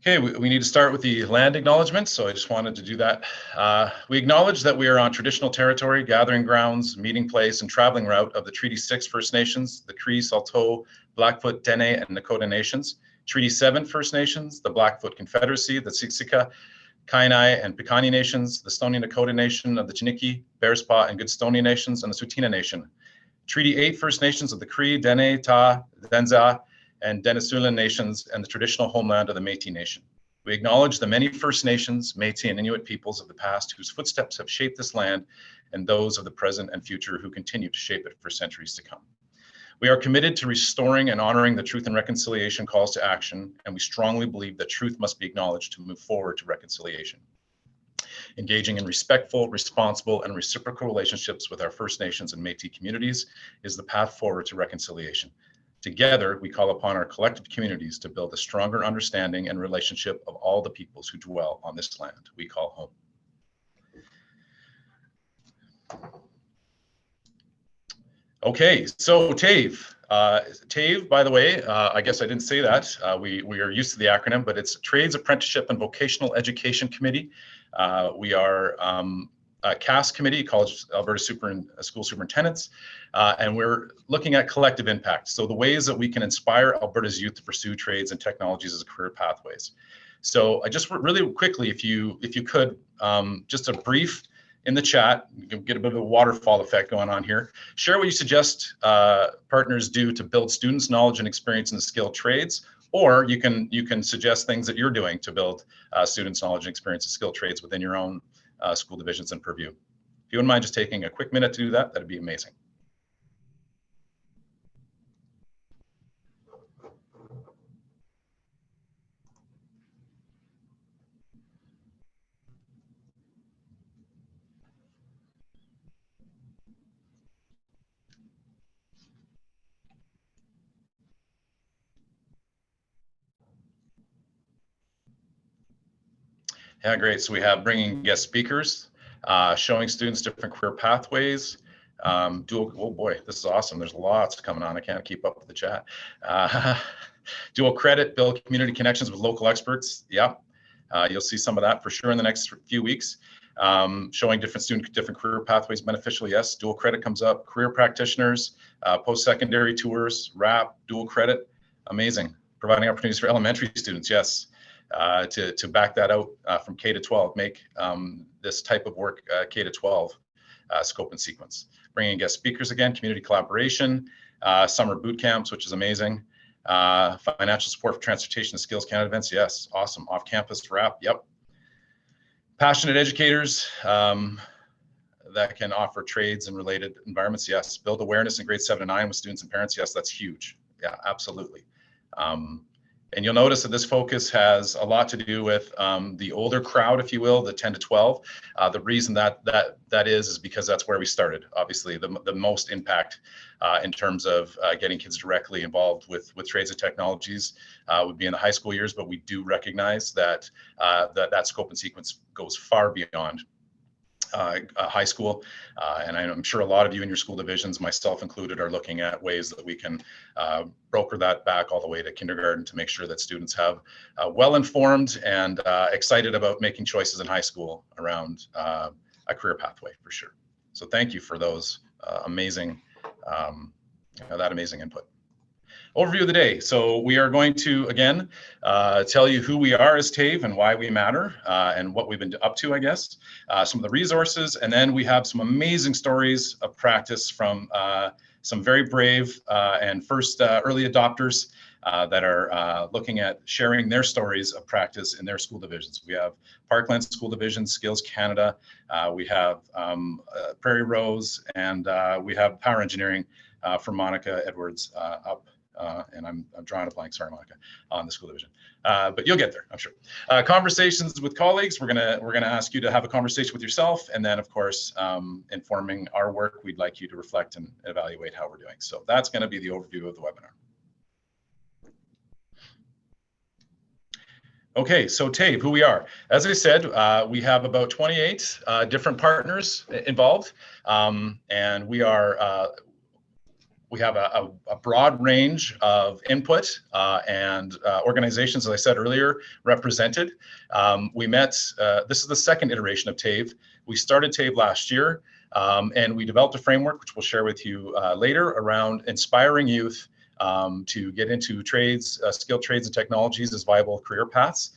Okay, we need to start with the land acknowledgement, so I just wanted to do that. We acknowledge that we are on traditional territory, gathering grounds, meeting place, and traveling route of the Treaty 6 First Nations, the Cree, Saulteaux, Blackfoot, Dene, and Nakota Nations, Treaty 7 First Nations, the Blackfoot Confederacy, the Siksika, Kainai, and Piikani Nations, the Stoney Nakoda Nation of the Chiniki, Bearspaw, and Goodstoney Nations, and the Tsuut'ina Nation. Treaty 8 First Nations of the Cree, Dene, Ta, Denza, and Denisovan Nations, and the traditional homeland of the Métis Nation. We acknowledge the many First Nations, Métis, and Inuit peoples of the past whose footsteps have shaped this land, and those of the present and future who continue to shape it for centuries to come. We are committed to restoring and honoring the Truth and Reconciliation calls to action, and we strongly believe that truth must be acknowledged to move forward to reconciliation. Engaging in respectful, responsible, and reciprocal relationships with our First Nations and Métis communities is the path forward to reconciliation. Together, we call upon our collective communities to build a stronger understanding and relationship of all the peoples who dwell on this land we call home. Okay, so TAVE. TAVE, by the way, I guess I didn't say that. We are used to the acronym, but it's Trades, Apprenticeship, and Vocational Education Committee. We are a CAS committee, College Alberta School Superintendents, and we're looking at collective impact. So the ways that we can inspire Alberta's youth to pursue trades and technologies as career pathways. So I just really quickly, if you could, just a brief in the chat, you can get a bit of a waterfall effect going on here. Share what you suggest partners do to build students' knowledge and experience in the skilled trades, or you can suggest things that you're doing to build students' knowledge and experience in skilled trades within your own school divisions and purview. If you wouldn't mind just taking a quick minute to do that, that'd be amazing. Yeah, great. So we have bringing guest speakers, showing students different career pathways, oh boy, this is awesome. There's lots coming on. I can't keep up with the chat. Dual credit, build community connections with local experts. Yeah, you'll see some of that for sure in the next few weeks. Showing different career pathways beneficial. Yes, dual credit comes up. Career practitioners, post-secondary tours, RAP, dual credit. Amazing. Providing opportunities for elementary students. Yes. To back that out from K to 12, make this type of work K to 12 scope and sequence. Bringing guest speakers again, community collaboration, summer boot camps, which is amazing. Financial support for transportation and skills Canada events. Yes, awesome. Off-campus RAP. Yep. Passionate educators that can offer trades and related environments. Yes. Build awareness in grades 7 to 9 with students and parents. Yes, that's huge. Yeah, absolutely. And you'll notice that this focus has a lot to do with the older crowd, if you will, the 10 to 12. The reason that is because that's where we started. Obviously, the most impact in terms of getting kids directly involved with trades and technologies would be in the high school years, but we do recognize that that scope and sequence goes far beyond high school, and I'm sure a lot of you in your school divisions, myself included, are looking at ways that we can broker that back all the way to kindergarten to make sure that students have well-informed and excited about making choices in high school around a career pathway for sure. So thank you for those amazing input. Overview of the day. So we are going to, again, tell you who we are as TAVE and why we matter and what we've been up to, I guess, some of the resources, and then we have some amazing stories of practice from some very brave and first early adopters that are looking at sharing their stories of practice in their school divisions. We have Parkland School Division, Skills Canada, we have Prairie Rose, and we have Power Engineering from Monica Edwards up. And I'm drawing a blank, sorry, Monica, on the school division. But you'll get there, I'm sure. Conversations with colleagues, we're gonna ask you to have a conversation with yourself, and then of course, informing our work, we'd like you to reflect and evaluate how we're doing. So that's gonna be the overview of the webinar. Okay, so TAVE, who we are. As I said, we have about 28 different partners involved, and we are we have a broad range of input and organizations, as I said earlier, represented. We met, this is the second iteration of TAVE. We started TAVE last year, and we developed a framework, which we'll share with you later, around inspiring youth to get into trades, skilled trades and technologies as viable career paths.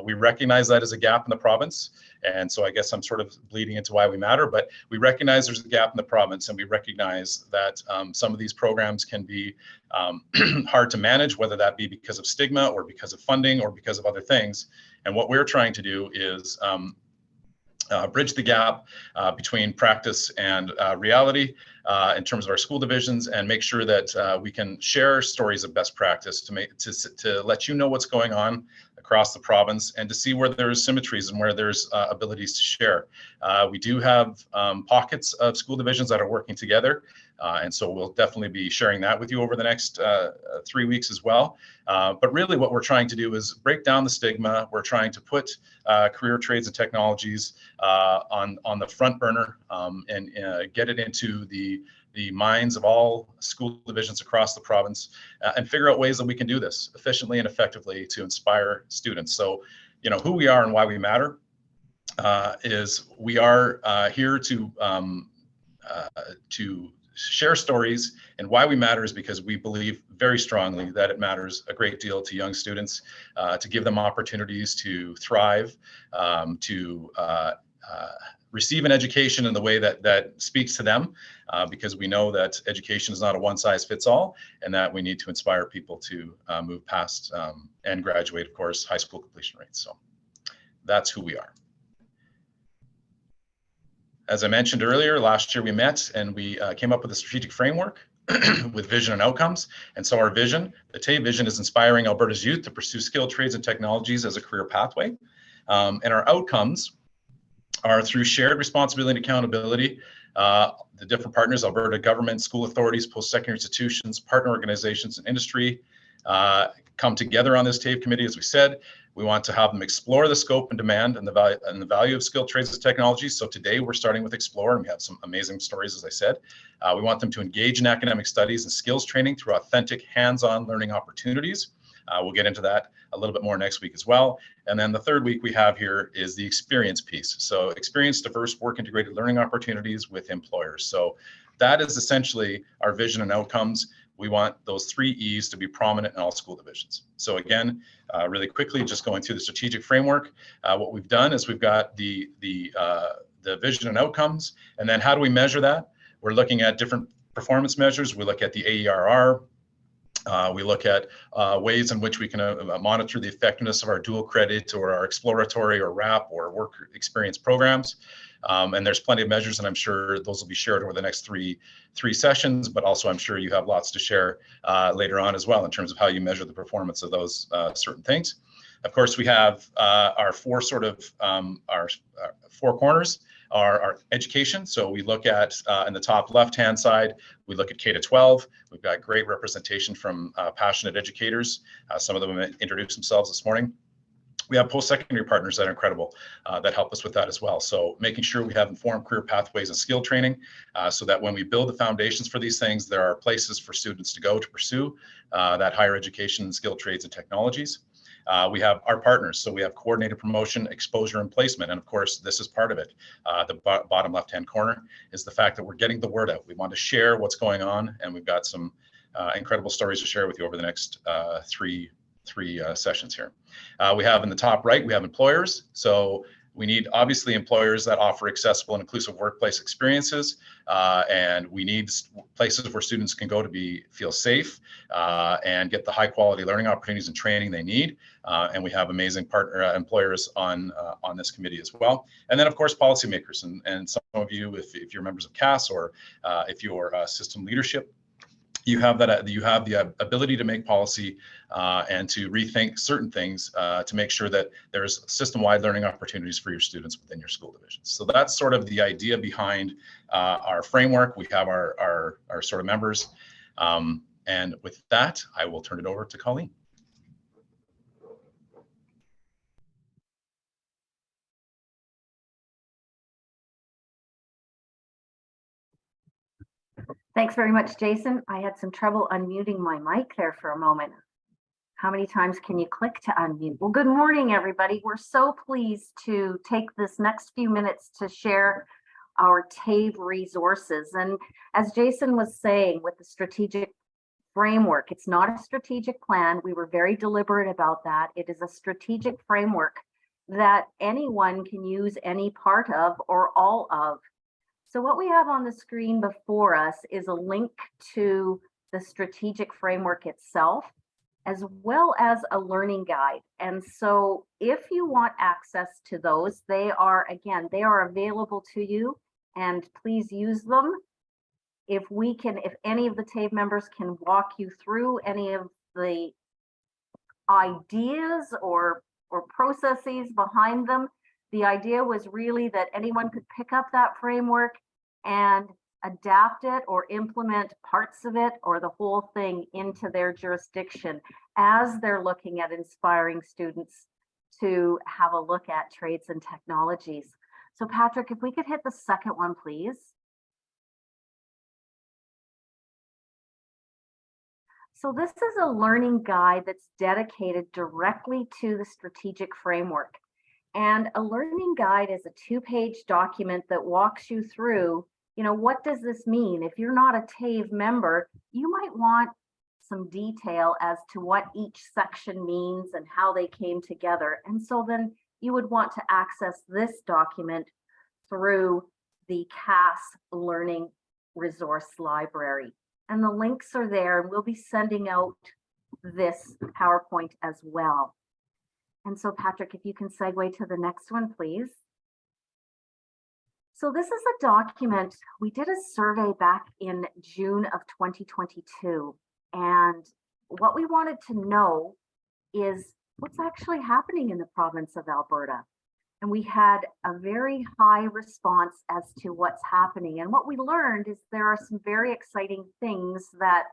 We recognize that as a gap in the province. And so I guess I'm sort of bleeding into why we matter, but we recognize there's a gap in the province, and we recognize that some of these programs can be hard to manage, whether that be because of stigma or because of funding or because of other things. And what we're trying to do is bridge the gap between practice and reality in terms of our school divisions, and make sure that we can share stories of best practice to let you know what's going on across the province, and to see where there's symmetries and where there's abilities to share. We do have pockets of school divisions that are working together, and so we'll definitely be sharing that with you over the next 3 weeks as well. But really what we're trying to do is break down the stigma. We're trying to put career trades and technologies on the front burner, and get it into the minds of all school divisions across the province, and figure out ways that we can do this efficiently and effectively to inspire students. So, you know, who we are and why we matter is we are here to share stories, and why we matter is because we believe very strongly that it matters a great deal to young students, to give them opportunities to thrive, to receive an education in the way that speaks to them, because we know that education is not a one-size-fits-all, and that we need to inspire people to move past and graduate, of course, high school completion rates. So that's who we are. As I mentioned earlier, last year we met and we came up with a strategic framework with vision and outcomes. And so our vision, the TAVE vision, is inspiring Alberta's youth to pursue skilled trades and technologies as a career pathway. And our outcomes are through shared responsibility and accountability. The different partners, Alberta government, school authorities, post-secondary institutions, partner organizations, and industry come together on this TAVE committee. As we said, we want to have them explore the scope and demand and the value of skilled trades and technologies. So today we're starting with explore, and we have some amazing stories, as I said. We want them to engage in academic studies and skills training through authentic hands-on learning opportunities. We'll get into that a little bit more next week as well. And then the third week we have here is the experience piece. So experience diverse work integrated learning opportunities with employers. So that is essentially our vision and outcomes. We want those 3 E's to be prominent in all school divisions. So again, really quickly, just going through the strategic framework, what we've done is we've got the vision and outcomes, and then how do we measure that? We're looking at different performance measures. We look at the AERR. We look at ways in which we can monitor the effectiveness of our dual credit or our exploratory or RAP or work experience programs. And there's plenty of measures, and I'm sure those will be shared over the next three sessions, but also I'm sure you have lots to share later on as well in terms of how you measure the performance of those certain things. Of course, we have our 4 sort of our 4 corners. Our education. So we look at in the top left-hand side, we look at K to 12. We've got great representation from passionate educators. Some of them introduced themselves this morning. We have post-secondary partners that are incredible that help us with that as well. So making sure we have informed career pathways and skill training so that when we build the foundations for these things, there are places for students to go to pursue that higher education, skilled trades and technologies. We have our partners. So we have coordinated promotion, exposure, and placement. And of course, this is part of it. The bottom left-hand corner is the fact that we're getting the word out. We want to share what's going on, and we've got some incredible stories to share with you over the next three sessions here. We have in the top right, we have employers. So we need obviously employers that offer accessible and inclusive workplace experiences, and we need places where students can go to feel safe and get the high quality learning opportunities and training they need. And we have amazing partner employers on this committee as well. And then of course policymakers, and some of you, if you're members of CAS or if you're system leadership, you have the ability to make policy and to rethink certain things to make sure that there's system-wide learning opportunities for your students within your school divisions. So that's sort of the idea behind our framework. We have our sort of members. And with that, I will turn it over to Colleen. Thanks very much, Jason. I had some trouble unmuting my mic there for a moment. How many times can you click to unmute? Well, good morning, everybody. We're so pleased to take this next few minutes to share our TAVE resources. And as Jason was saying, with the strategic framework, it's not a strategic plan. We were very deliberate about that. It is a strategic framework that anyone can use any part of or all of. So what we have on the screen before us is a link to the strategic framework itself, as well as a learning guide. And so if you want access to those, they are available to you, and please use them. If any of the TAVE members can walk you through any of the ideas or processes behind them, the idea was really that anyone could pick up that framework and adapt it or implement parts of it or the whole thing into their jurisdiction as they're looking at inspiring students to have a look at trades and technologies. So Patrick, if we could hit the second one, please. So this is a learning guide that's dedicated directly to the strategic framework. And a learning guide is a 2-page document that walks you through, what does this mean? If you're not a TAVE member, you might want some detail as to what each section means and how they came together. And so then you would want to access this document through the CAS Learning Resource Library. And the links are there, and we'll be sending out this PowerPoint as well. And so Patrick, if you can segue to the next one, please. So this is a document, we did a survey back in June of 2022. And what we wanted to know is what's actually happening in the province of Alberta. And we had a very high response as to what's happening. And what we learned is there are some very exciting things that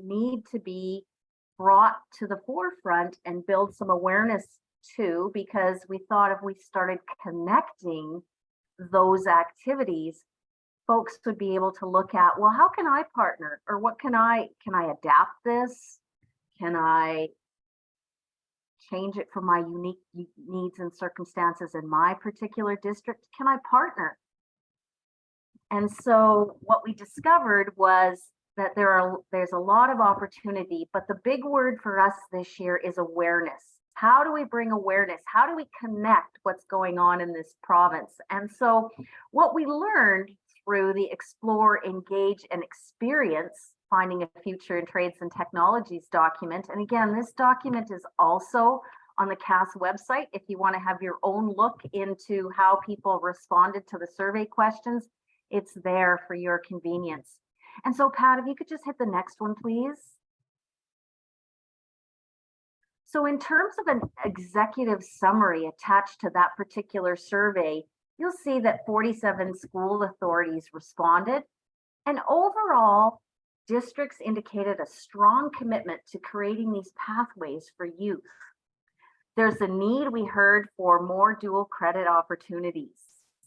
need to be brought to the forefront and build some awareness to, because we thought if we started connecting those activities, folks would be able to look at, well, how can I partner? Or what can I adapt this? Can I change it for my unique needs and circumstances in my particular district? Can I partner? And so what we discovered was that there's a lot of opportunity, but the big word for us this year is awareness. How do we bring awareness? How do we connect what's going on in this province? And so what we learned through the Explore, Engage, and Experience Finding a Future in Trades and Technologies document. And again, this document is also on the CAS website. If you want to have your own look into how people responded to the survey questions, it's there for your convenience. And so Pat, if you could just hit the next one, please. So in terms of an executive summary attached to that particular survey, you'll see that 47 school authorities responded. And overall, districts indicated a strong commitment to creating these pathways for youth. There's a need, we heard, for more dual credit opportunities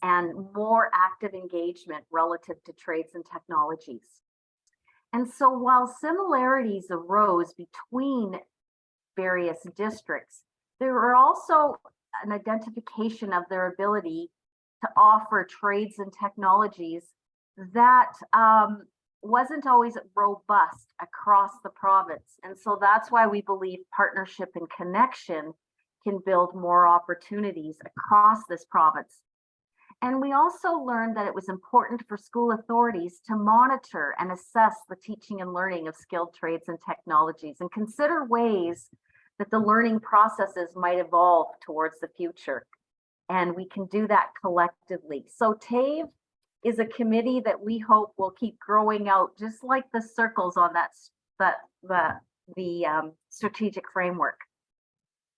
and more active engagement relative to trades and technologies. And so while similarities arose between various districts, there were also an identification of their ability to offer trades and technologies that wasn't always robust across the province. And so that's why we believe partnership and connection can build more opportunities across this province. And we also learned that it was important for school authorities to monitor and assess the teaching and learning of skilled trades and technologies and consider ways that the learning processes might evolve towards the future. And we can do that collectively. So TAVE is a committee that we hope will keep growing out, just like the circles on the strategic framework.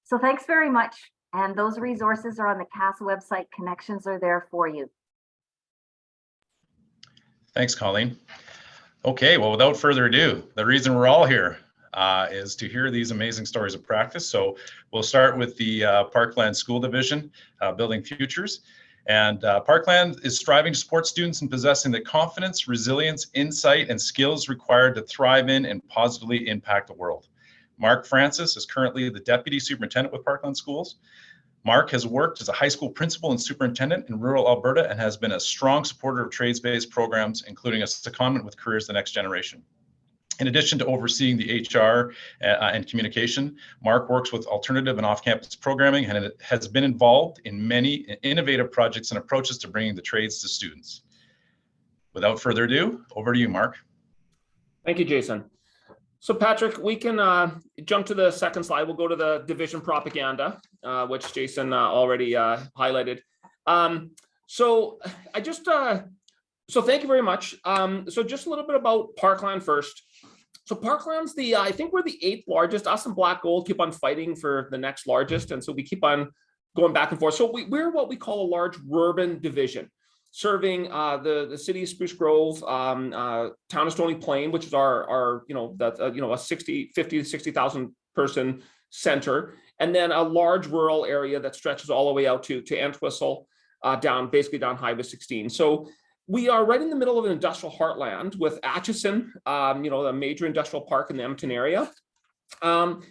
So thanks very much. And those resources are on the CAS website. Connections are there for you. Thanks, Colleen. Okay, well, without further ado, the reason we're all here is to hear these amazing stories of practice. So we'll start with the Parkland School Division, Building Futures. And Parkland is striving to support students in possessing the confidence, resilience, insight, and skills required to thrive in and positively impact the world. Mark Francis is currently the Deputy Superintendent with Parkland Schools. Mark has worked as a high school principal and superintendent in rural Alberta and has been a strong supporter of trades-based programs, including a secondment with Careers the Next Generation. In addition to overseeing the HR and communication, Mark works with alternative and off-campus programming and has been involved in many innovative projects and approaches to bringing the trades to students. Without further ado, over to you, Mark. Thank you, Jason. So Patrick, we can jump to the second slide. We'll go to the division propaganda, which Jason already highlighted. So thank you very much. So just a little bit about Parkland first. So Parkland's I think we're the 8th largest. Us and Black Gold keep on fighting for the next largest. And so we keep on going back and forth. So we're what we call a large urban division, serving the city of Spruce Grove, town of Stony Plain, which is our a 50 to 60,000 person center, and then a large rural area that stretches all the way out to Entwistle, basically down Highway 16. So we are right in the middle of an industrial heartland with Atchison, a major industrial park in the Edmonton area. And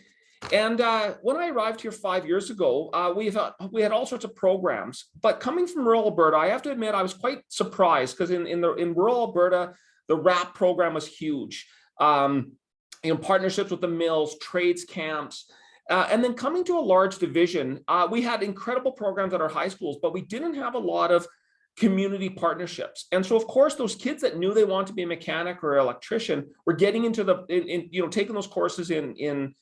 when I arrived here 5 years ago, we had all sorts of programs. But coming from rural Alberta, I have to admit I was quite surprised because in rural Alberta, the RAP program was huge. Partnerships with the mills, trades camps, and then coming to a large division, we had incredible programs at our high schools, but we didn't have a lot of community partnerships. And so, of course, those kids that knew they wanted to be a mechanic or an electrician were getting into taking those courses in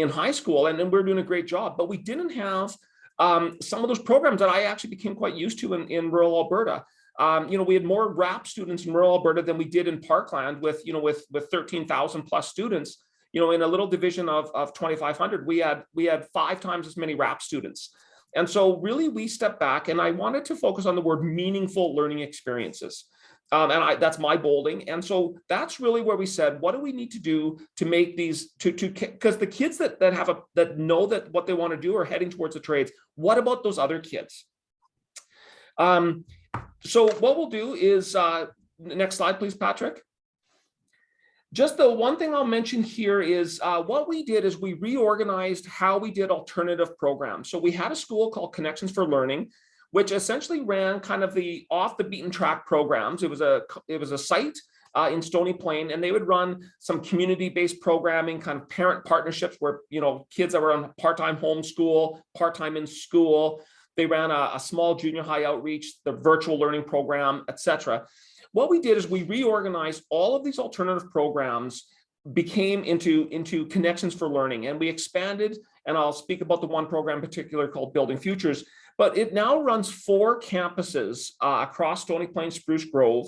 high school, and then we're doing a great job. But we didn't have some of those programs that I actually became quite used to in rural Alberta. We had more RAP students in rural Alberta than we did in Parkland with 13,000 plus students. In a little division of 2,500, we had 5 times as many RAP students. And so really we stepped back, and I wanted to focus on the word meaningful learning experiences. That's my bolding. And so that's really where we said, what do we need to do to make these because the kids that know that what they want to do are heading towards the trades. What about those other kids? So what we'll do is, next slide, please, Patrick. Just the one thing I'll mention here is what we did is we reorganized how we did alternative programs. So we had a school called Connections for Learning, which essentially ran kind of the off the beaten track programs. It was a site in Stony Plain, and they would run some community-based programming, kind of parent partnerships where kids that were on part-time homeschool, part-time in school. They ran a small junior high outreach, the virtual learning program, etc. What we did is we reorganized all of these alternative programs, became into Connections for Learning, and we expanded, and I'll speak about the one program in particular called Building Futures, but it now runs 4 campuses across Stony Plain, Spruce Grove,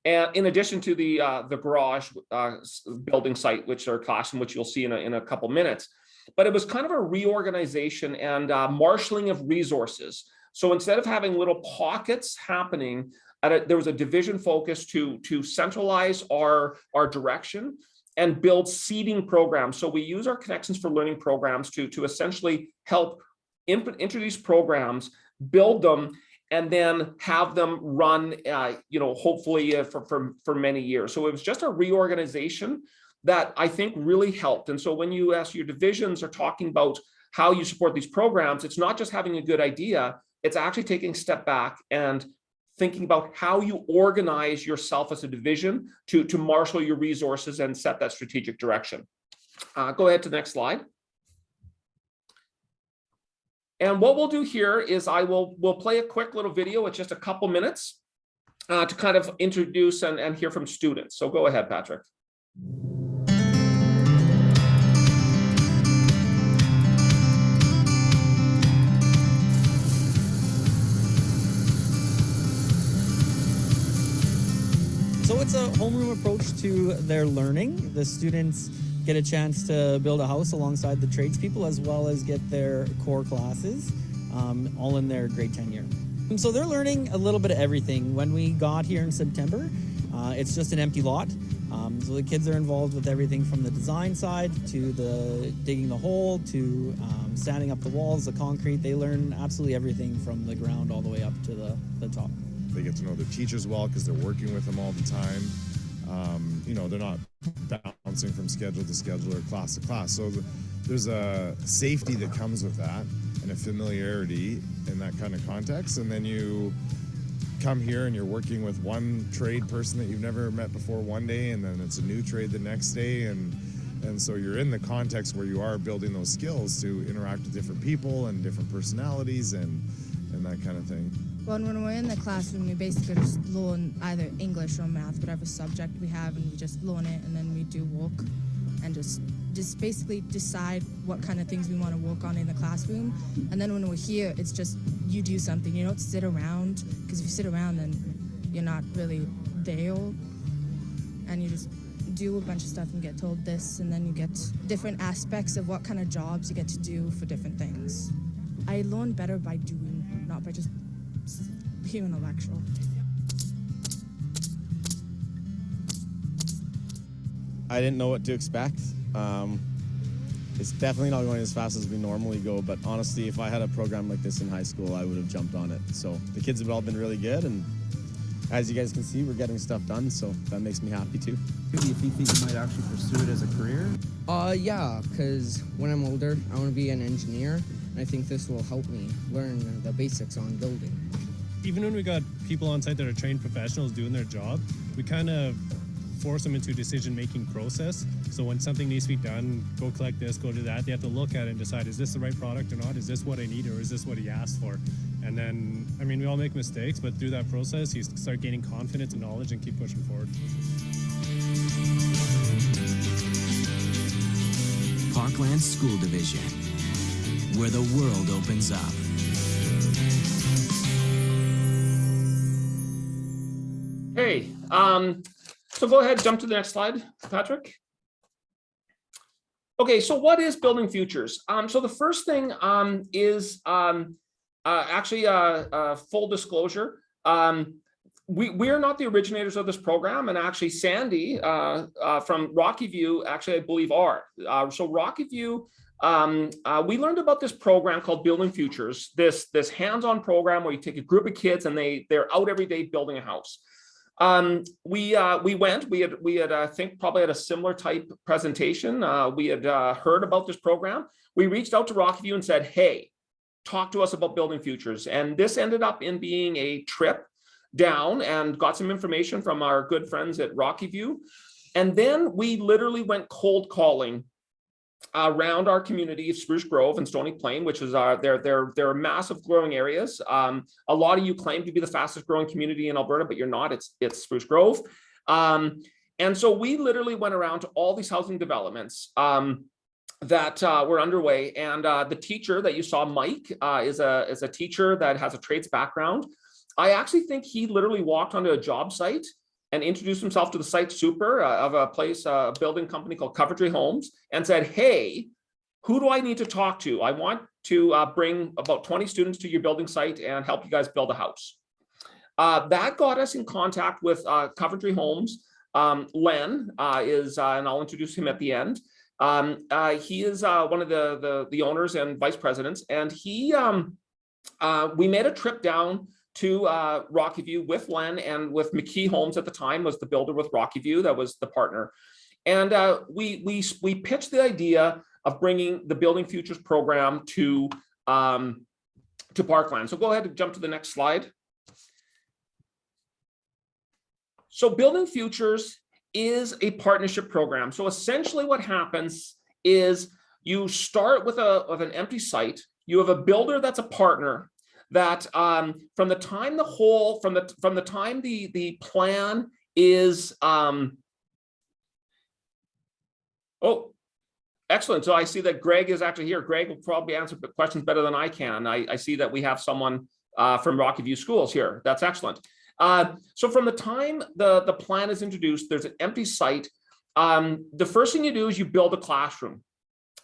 and in addition to the garage building site, which are classroom, which you'll see in a couple minutes. But it was kind of a reorganization and marshaling of resources. So instead of having little pockets happening, there was a division focus to centralize our direction and build seeding programs. So we use our Connections for Learning programs to essentially help introduce programs, build them, and then have them run, hopefully for many years. So it was just a reorganization that I think really helped. And so when you ask your divisions are talking about how you support these programs, it's not just having a good idea, it's actually taking a step back and thinking about how you organize yourself as a division to marshal your resources and set that strategic direction. Go ahead to the next slide. And what we'll do here is we'll play a quick little video. It's just a couple minutes to kind of introduce and hear from students. So go ahead, Patrick. So it's a homeroom approach to their learning. The students get a chance to build a house alongside the tradespeople, as well as get their core classes, all in their grade 10 year. So they're learning a little bit of everything. When we got here in September, it's just an empty lot. So the kids are involved with everything from the design side to the digging the hole to standing up the walls, the concrete. They learn absolutely everything from the ground all the way up to the top. They get to know their teachers well because they're working with them all the time. You know, they're not bouncing from schedule to schedule or class to class. So there's a safety that comes with that and a familiarity in that kind of context. And then you come here and you're working with one trade person that you've never met before one day, and then it's a new trade the next day. And so you're in the context where you are building those skills to interact with different people and different personalities and that kind of thing. Well, when we're in the classroom, we basically just learn either English or math, whatever subject we have, and we just learn it, and then we do work and just basically decide what kind of things we want to work on in the classroom. And then when we're here, it's just you do something. You don't sit around, because if you sit around, then you're not really there, and you just do a bunch of stuff and get told this, and then you get different aspects of what kind of jobs you get to do for different things. I learn better by doing, not by just hearing a lecture. I didn't know what to expect. It's definitely not going as fast as we normally go, but honestly, if I had a program like this in high school, I would have jumped on it. So the kids have all been really good, and as you guys can see, we're getting stuff done, so that makes me happy too. Do you think you might actually pursue it as a career? Yeah, because when I'm older, I want to be an engineer, and I think this will help me learn the basics on building. Even when we got people on site that are trained professionals doing their job, we kind of force them into a decision-making process. So when something needs to be done, go collect this, go do that, they have to look at it and decide, is this the right product or not? Is this what I need, or is this what he asked for? And then, I mean, we all make mistakes, but through that process, you start gaining confidence and knowledge and keep pushing forward. Parkland School Division, where the world opens up. Hey, so go ahead, jump to the next slide, Patrick. Okay, so what is Building Futures? So the first thing is actually full disclosure. We're not the originators of this program, and actually Sandy from Rocky View, actually I believe are. So Rocky View, we learned about this program called Building Futures, this hands-on program where you take a group of kids and they're out every day building a house. We had I think probably at a similar type presentation. We had heard about this program. We reached out to Rocky View and said, hey, talk to us about Building Futures. And this ended up in being a trip down and got some information from our good friends at Rocky View. And then we literally went cold calling around our community of Spruce Grove and Stony Plain, which is they're massive growing areas. A lot of you claim to be the fastest growing community in Alberta, but you're not. It's Spruce Grove. And so we literally went around to all these housing developments that were underway. And the teacher that you saw, Mike, is a teacher that has a trades background. I actually think he literally walked onto a job site and introduced himself to the site super of a place, a building company called Coventry Homes, and said, hey, who do I need to talk to? I want to bring about 20 students to your building site and help you guys build a house. That got us in contact with Coventry Homes. Len is, and I'll introduce him at the end. He is one of the owners and vice presidents, and we made a trip down to Rocky View with Len and with McKee Homes at the time was the builder with Rocky View, that was the partner. And we pitched the idea of bringing the Building Futures program to Parkland. So go ahead and jump to the next slide. So Building Futures is a partnership program. So essentially what happens is you start with an empty site, you have a builder that's a partner, that from the time the plan is oh, excellent. So I see that Greg is actually here. Greg will probably answer questions better than I can. I see that we have someone from Rocky View Schools here. That's excellent. So from the time the plan is introduced, there's an empty site. The first thing you do is you build a classroom.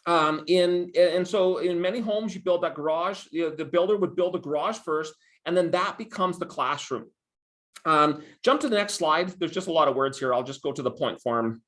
And so in many homes, you build that garage. The builder would build a garage first, and then that becomes the classroom. Jump to the next slide. There's just a lot of words here. I'll just go to the point form.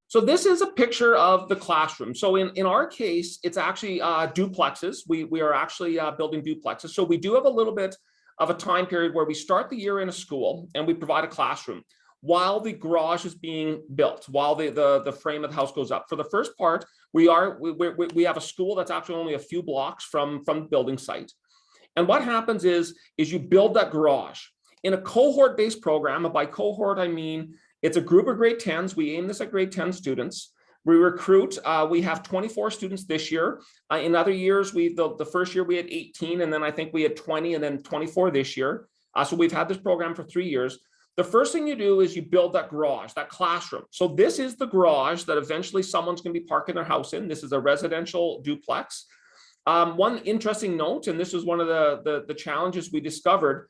So this is a picture of the classroom. So in our case, it's actually duplexes. We are actually building duplexes. So we do have a little bit of a time period where we start the year in a school and we provide a classroom while the garage is being built, while the frame of the house goes up. For the first part, we have a school that's actually only a few blocks from the building site. And what happens is you build that garage. In a cohort-based program, and by cohort, I mean, it's a group of grade 10s. We aim this at grade 10 students. We recruit, we have 24 students this year. In other years, the first year we had 18, and then I think we had 20 and then 24 this year. So we've had this program for 3 years. The first thing you do is you build that garage, that classroom. So this is the garage that eventually someone's going to be parking their house in. This is a residential duplex. One interesting note, and this is one of the challenges we discovered,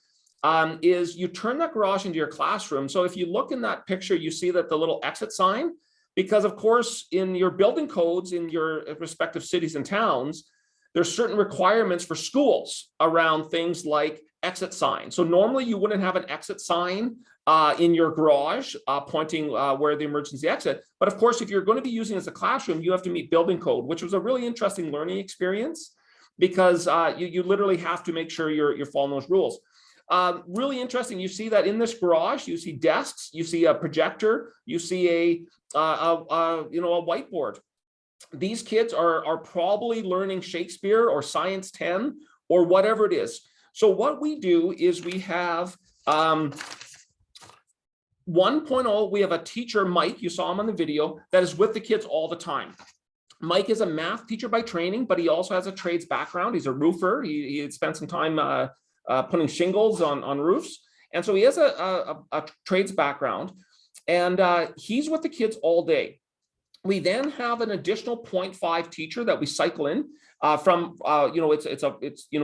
is you turn that garage into your classroom. So if you look in that picture, you see that the little exit sign, because of course, in your building codes, in your respective cities and towns, there's certain requirements for schools around things like exit signs. So normally you wouldn't have an exit sign in your garage pointing where the emergency exit. But of course, if you're going to be using it as a classroom, you have to meet building code, which was a really interesting learning experience, because you literally have to make sure you're following those rules. Really interesting. You see that in this garage, you see desks, you see a projector, you see a whiteboard. These kids are probably learning Shakespeare or Science 10 or whatever it is. So what we do is we have 1.0, we have a teacher, Mike, you saw him on the video, that is with the kids all the time. Mike is a math teacher by training, but he also has a trades background. He's a roofer. He had spent some time putting shingles on roofs. And so he has a trades background, and he's with the kids all day. We then have an additional 0.5 teacher that we cycle in from,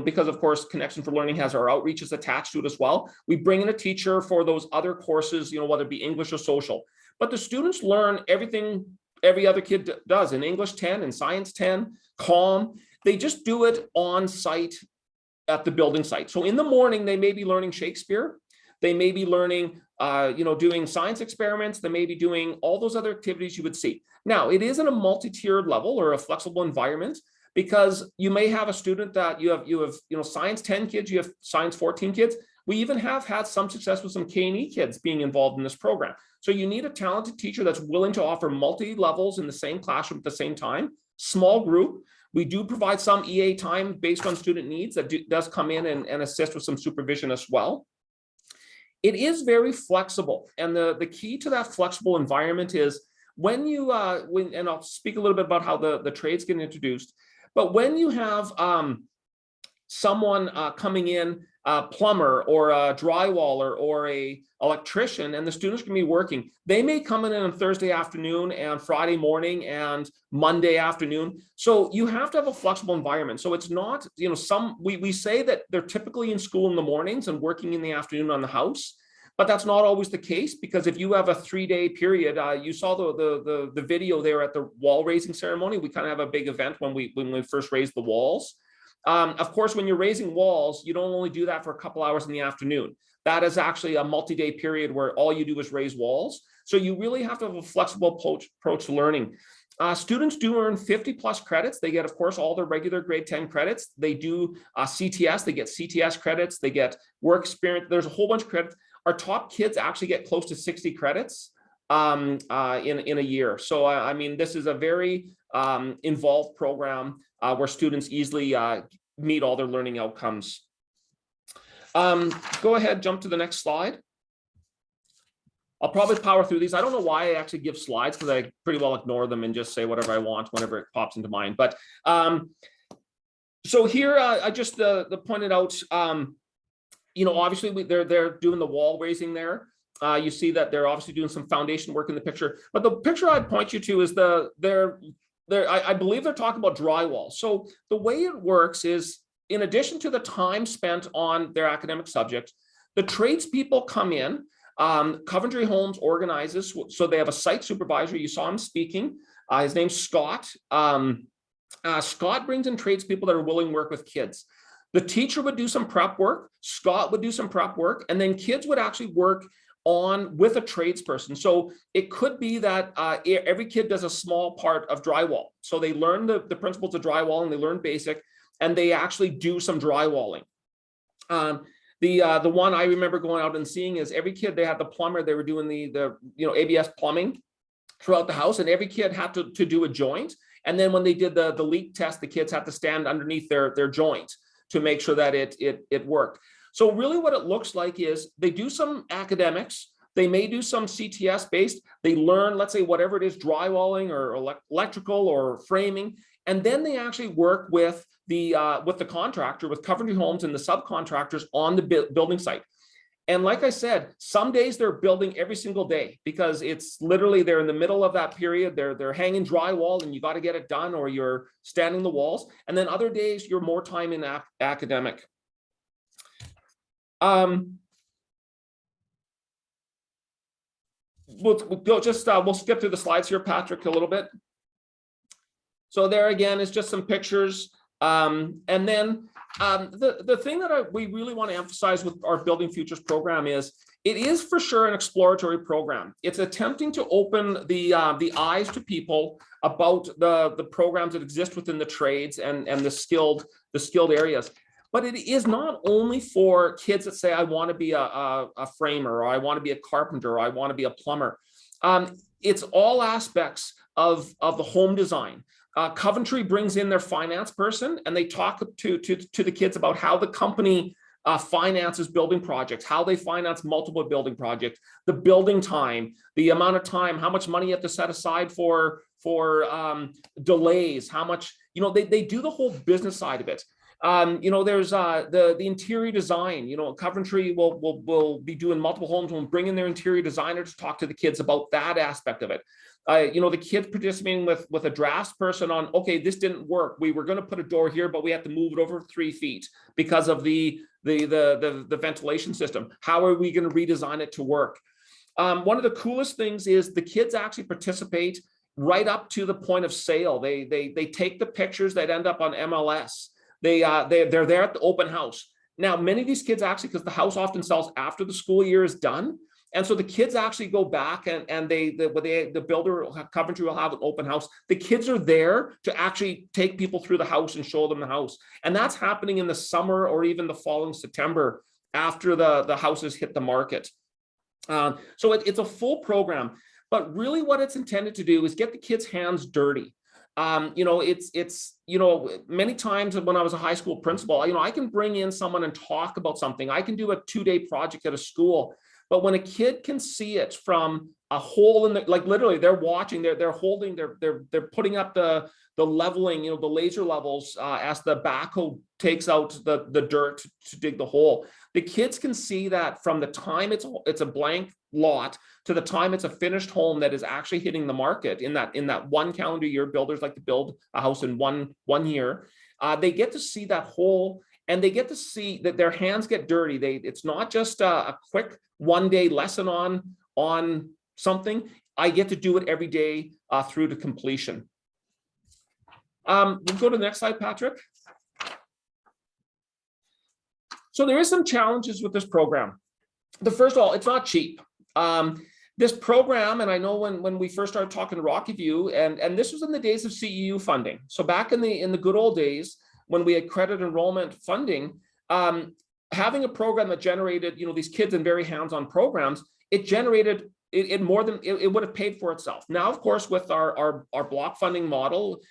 because of course Connection for Learning has our outreaches attached to it as well. We bring in a teacher for those other courses, whether it be English or social, but the students learn everything every other kid does in English 10 and Science 10, COM. They just do it on site at the building site. So in the morning, they may be learning Shakespeare. They may be learning, doing science experiments. They may be doing all those other activities you would see. Now, it is in a multi-tiered level or a flexible environment, because you may have a student that you have Science 10 kids, you have Science 14 kids. We even have had some success with some K&E kids being involved in this program. So you need a talented teacher that's willing to offer multi-levels in the same classroom at the same time, small group. We do provide some EA time based on student needs that does come in and assist with some supervision as well. It is very flexible. And the key to that flexible environment is when you, and I'll speak a little bit about how the trades get introduced, but when you have someone coming in, a plumber or a drywaller or a electrician, and the students can be working, they may come in on Thursday afternoon and Friday morning and Monday afternoon. So you have to have a flexible environment. So it's not, we say that they're typically in school in the mornings and working in the afternoon on the house, but that's not always the case, because if you have a 3-day period, you saw the video there at the wall raising ceremony. We kind of have a big event when we first raised the walls. Of course, when you're raising walls, you don't only do that for a couple hours in the afternoon. That is actually a multi-day period where all you do is raise walls. So you really have to have a flexible approach to learning. Students do earn 50 plus credits. They get, of course, all their regular grade 10 credits. They do CTS, they get CTS credits, they get work experience. There's a whole bunch of credits. Our top kids actually get close to 60 credits in a year. So, I mean, this is a very involved program where students easily meet all their learning outcomes. Go ahead, jump to the next slide. I'll probably power through these. I don't know why I actually give slides, because I pretty well ignore them and just say whatever I want whenever it pops into mind. But so here I just pointed out, obviously they're doing the wall raising there. You see that they're obviously doing some foundation work in the picture. But the picture I'd point you to is I believe they're talking about drywall. So the way it works is, in addition to the time spent on their academic subject, the tradespeople come in. Coventry Homes organizes, so they have a site supervisor. You saw him speaking. His name's Scott. Scott brings in tradespeople that are willing to work with kids. The teacher would do some prep work, Scott would do some prep work, and then kids would actually work on with a tradesperson. So it could be that every kid does a small part of drywall. So they learn the principles of drywall and they learn basic, and they actually do some drywalling. The one I remember going out and seeing is every kid, they had the plumber, they were doing the ABS plumbing throughout the house, and every kid had to do a joint. And then when they did the leak test, the kids had to stand underneath their joint to make sure that it worked. So really what it looks like is they do some academics, they may do some CTS based, they learn, let's say, whatever it is, drywalling or electrical or framing, and then they actually work with the contractor, with Coventry Homes and the subcontractors on the building site. And like I said, some days they're building every single day because it's literally they're in the middle of that period. They're hanging drywall and you got to get it done, or you're standing the walls. And then other days you're more time in academic. We'll skip through the slides here, Patrick, a little bit. So there again is just some pictures. And then the thing that we really want to emphasize with our Building Futures program is it is for sure an exploratory program. It's attempting to open the eyes to people about the programs that exist within the trades and the skilled areas. But it is not only for kids that say, I want to be a framer, or I want to be a carpenter, or I want to be a plumber. It's all aspects of the home design. Coventry brings in their finance person, and they talk to the kids about how the company finances building projects, how they finance multiple building projects, the building time, the amount of time, how much money you have to set aside for delays, how much, they do the whole business side of it. There's the interior design. Coventry will be doing multiple homes, will bring in their interior designer to talk to the kids about that aspect of it. The kids participating with a drafts person on, okay, this didn't work. We were going to put a door here, but we had to move it over 3 feet because of the ventilation system. How are we going to redesign it to work? One of the coolest things is the kids actually participate right up to the point of sale. They take the pictures that end up on MLS. They're there at the open house. Now, many of these kids actually, because the house often sells after the school year is done. And so the kids actually go back and the builder, Coventry, will have an open house. The kids are there to actually take people through the house and show them the house. And that's happening in the summer or even the following September after the houses hit the market. So it's a full program, but really what it's intended to do is get the kids' hands dirty. It's many times when I was a high school principal, I can bring in someone and talk about something. I can do a 2-day project at a school. But when a kid can see it from a hole in the, like literally they're watching, they're holding, they're putting up the leveling, the laser levels as the backhoe takes out the dirt to dig the hole. The kids can see that from the time it's a blank lot to the time it's a finished home that is actually hitting the market in that 1 calendar year. Builders like to build a house in one year. They get to see that whole. And they get to see that their hands get dirty. It's not just a quick 1-day lesson on something. I get to do it every day through to completion. We'll go to the next slide, Patrick. So there is some challenges with this program. First of all, it's not cheap. This program, and I know when we first started talking to Rocky View, and this was in the days of CEU funding. So back in the good old days, when we had credit enrollment funding, having a program that generated, these kids in very hands-on programs, it generated it more than it would have paid for itself. Now, of course, with our block funding model,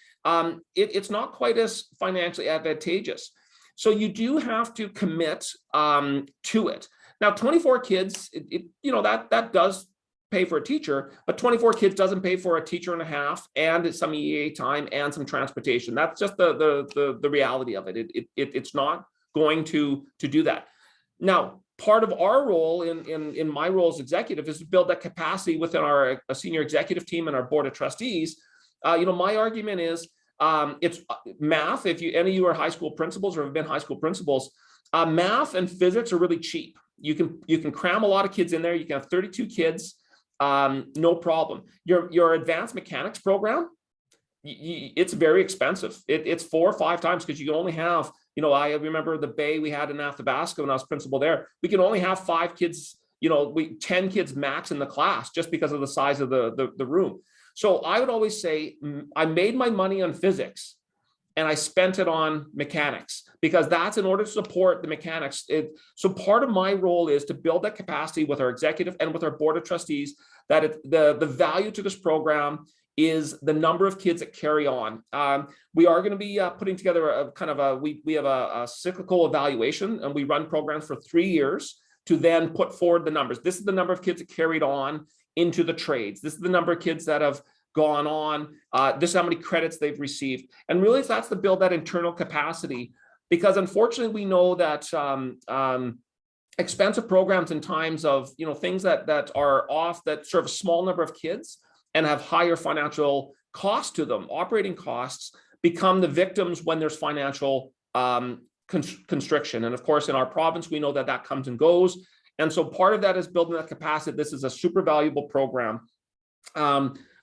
it's not quite as financially advantageous. So you do have to commit to it. Now, 24 kids, that does pay for a teacher, but 24 kids doesn't pay for a teacher and a half and some EA time and some transportation. That's just the reality of it. It's not going to do that. Now, part of our role in my role as executive is to build that capacity within our senior executive team and our board of trustees. My argument is it's math. If any of you are high school principals or have been high school principals, math and physics are really cheap. You can cram a lot of kids in there. You can have 32 kids. No problem. Your advanced mechanics program, it's very expensive. It's 4 or 5 times because you can only have I remember the bay we had in Athabasca when I was principal there. We could only have 5 kids, 10 kids max in the class just because of the size of the room. So I would always say I made my money on physics and I spent it on mechanics, because that's in order to support the mechanics. So part of my role is to build that capacity with our executive and with our board of trustees, that the value to this program is the number of kids that carry on. We are going to be putting together a kind of we have a cyclical evaluation, and we run programs for 3 years to then put forward the numbers. This is the number of kids that carried on into the trades. This is the number of kids that have gone on. This is how many credits they've received. And really that's to build that internal capacity, because unfortunately we know that expensive programs in times of, things that are off, that serve a small number of kids and have higher financial costs to them, operating costs, become the victims when there's financial constriction. And of course, in our province, we know that comes and goes. And so part of that is building that capacity. This is a super valuable program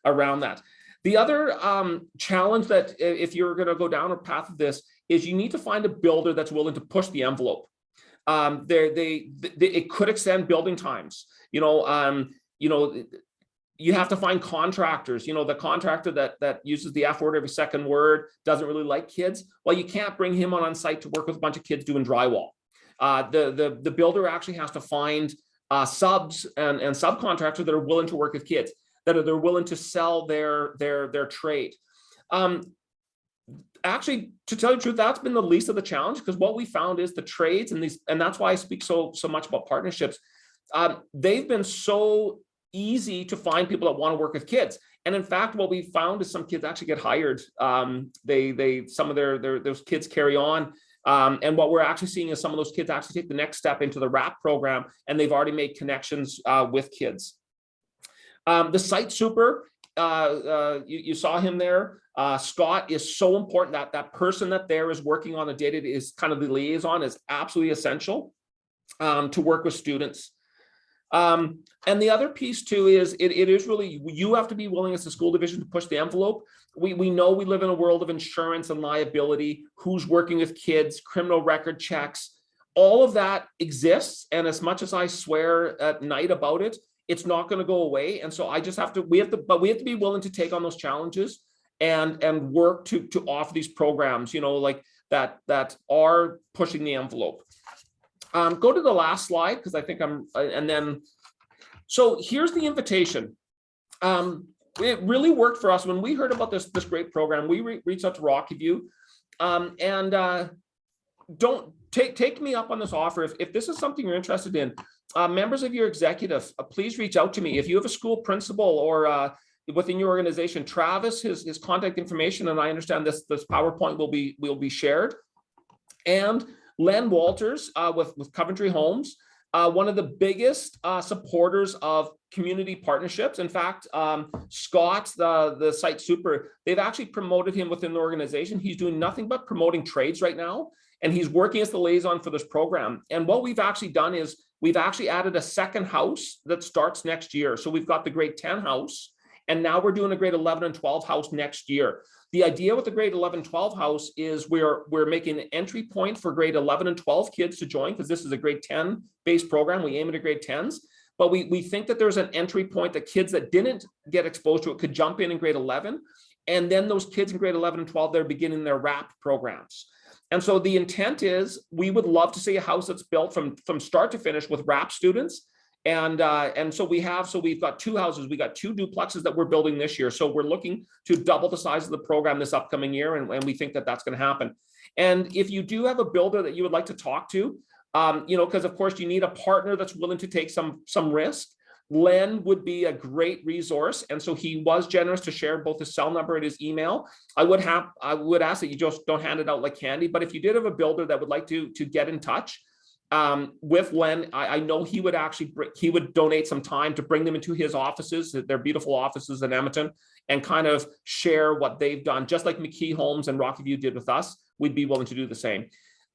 around that. The other challenge that if you're going to go down a path of this is you need to find a builder that's willing to push the envelope. It could extend building times. You have to find contractors. The contractor that uses the F word every second word, doesn't really like kids. Well, you can't bring him on site to work with a bunch of kids doing drywall. The builder actually has to find subs and subcontractors that are willing to work with kids, that they're willing to sell their trade. Actually, to tell you the truth, that's been the least of the challenge, because what we found is the trades and that's why I speak so much about partnerships. They've been so easy to find people that want to work with kids. And in fact, what we found is some kids actually get hired. Some of those kids carry on. And what we're actually seeing is some of those kids actually take the next step into the RAP program, and they've already made connections with kids. The site super, you saw him there. Scott is so important. That person that there is working on a data is kind of the liaison, is absolutely essential to work with students. And the other piece too is it is really, you have to be willing as a school division to push the envelope. We know we live in a world of insurance and liability, who's working with kids, criminal record checks, all of that exists. And as much as I swear at night about it, it's not going to go away. And so we have to be willing to take on those challenges and work to offer these programs, like that are pushing the envelope. Go to the last slide, because I think so here's the invitation. It really worked for us when we heard about this great program. We reached out to Rocky and don't take me up on this offer. If this is something you're interested in, members of your executive, please reach out to me. If you have a school principal or within your organization, Travis, his contact information, and I understand this PowerPoint will be shared. And Len Walters with Coventry Homes, one of the biggest supporters of community partnerships. In fact, Scott, the site super, they've actually promoted him within the organization. He's doing nothing but promoting trades right now, and he's working as the liaison for this program. And what we've actually done is we've actually added a second house that starts next year. So we've got the grade 10 house, and now we're doing a grade 11 and 12 house next year. The idea with the grade 11, 12 house is we're making an entry point for grade 11 and 12 kids to join, because this is a grade 10 based program. We aim at a grade 10s, but we think that there's an entry point that kids that didn't get exposed to it could jump in grade 11. And then those kids in grade 11 and 12, they're beginning their RAP programs. And so the intent is we would love to see a house that's built from start to finish with RAP students. And so we've got 2 houses. We got 2 duplexes that we're building this year. So we're looking to double the size of the program this upcoming year. And we think that that's going to happen. And if you do have a builder that you would like to talk to, because of course you need a partner that's willing to take some risk, Len would be a great resource. And so he was generous to share both his cell number and his email. I would ask that you just don't hand it out like candy, but if you did have a builder that would like to get in touch with Len, I know he would donate some time to bring them into his offices, their beautiful offices in Edmonton, and kind of share what they've done, just like McKee Homes and Rockview did with us. We'd be willing to do the same.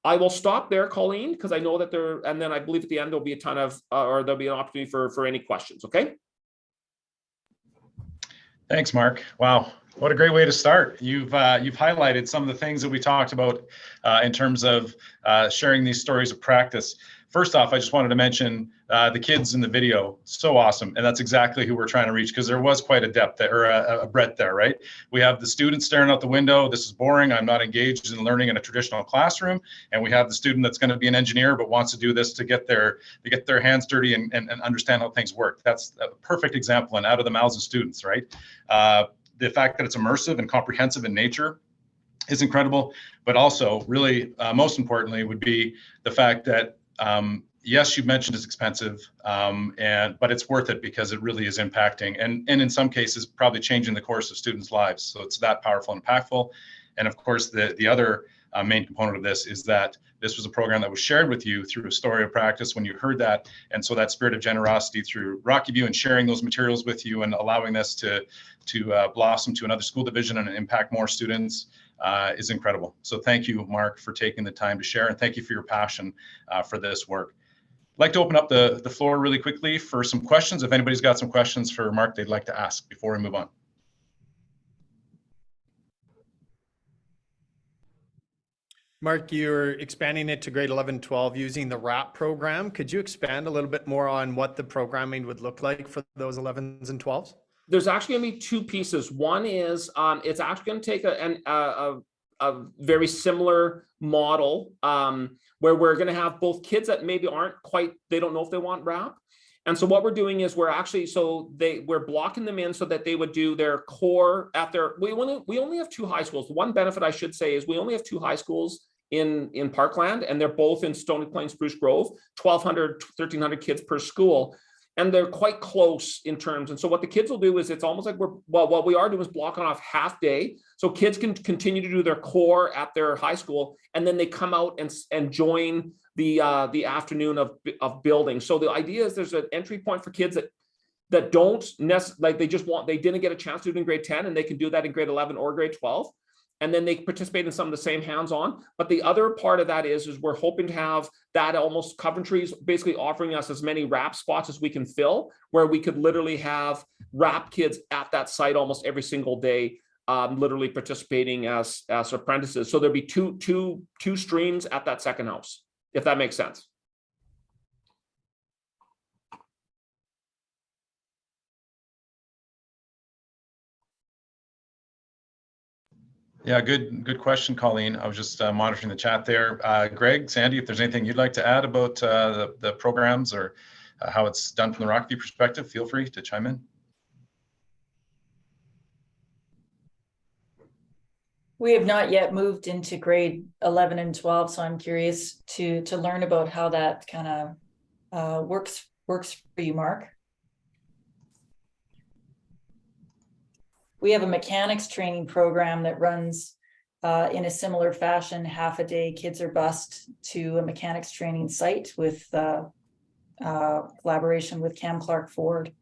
I will stop there, Colleen, because I know that and then I believe at the end there'll be a ton of, or there'll be an opportunity for any questions. Okay. Thanks, Mark. Wow. What a great way to start. You've highlighted some of the things that we talked about in terms of sharing these stories of practice. First off, I just wanted to mention the kids in the video, so awesome. And that's exactly who we're trying to reach, because there was quite a depth there, or a breadth there, right? We have the student staring out the window. This is boring. I'm not engaged in learning in a traditional classroom. And we have the student that's going to be an engineer, but wants to do this to get their hands dirty and understand how things work. That's a perfect example, and out of the mouths of students, right? The fact that it's immersive and comprehensive in nature is incredible, but also really most importantly would be the fact that yes, you mentioned it's expensive, but it's worth it because it really is impacting and in some cases probably changing the course of students' lives. So it's that powerful and impactful. And of course, the other main component of this is that this was a program that was shared with you through a story of practice when you heard that. And so that spirit of generosity through Rocky View and sharing those materials with you and allowing this to blossom to another school division and impact more students is incredible. So thank you, Mark, for taking the time to share, and thank you for your passion for this work. I'd like to open up the floor really quickly for some questions. If anybody's got some questions for Mark they'd like to ask before we move on. Mark, you're expanding it to grade 11, 12 using the RAP program. Could you expand a little bit more on what the programming would look like for those 11s and 12s? There's actually going to be two pieces. One is it's actually going to take a very similar model where we're going to have both kids that maybe they don't know if they want RAP. And so what we're doing is we're blocking them in so that they would do their core we only have 2 high schools. One benefit I should say is we only have 2 high schools in Parkland, and they're both in Stony Plain, Spruce Grove, 1,200, 1,300 kids per school. And they're quite close in terms. And so what the kids will do is it's almost like what we are doing is blocking off half day. So kids can continue to do their core at their high school, and then they come out and join the afternoon of building. So the idea is there's an entry point for kids that don't necessarily, they didn't get a chance to do it in grade 10, and they can do that in grade 11 or grade 12. And then they participate in some of the same hands-on. But the other part of that is we're hoping to have that almost Coventry's basically offering us as many RAP spots as we can fill, where we could literally have RAP kids at that site almost every single day, literally participating as apprentices. So there'll be two streams at that second house, if that makes sense. Yeah, good question, Colleen. I was just monitoring the chat there. Greg, Sandy, if there's anything you'd like to add about the programs or how it's done from the Rockview perspective, feel free to chime in. We have not yet moved into grade 11 and 12, so I'm curious to learn about how that kind of works for you, Mark. We have a mechanics training program that runs in a similar fashion. Half a day, kids are bused to a mechanics training site with collaboration with Cam Clark Ford.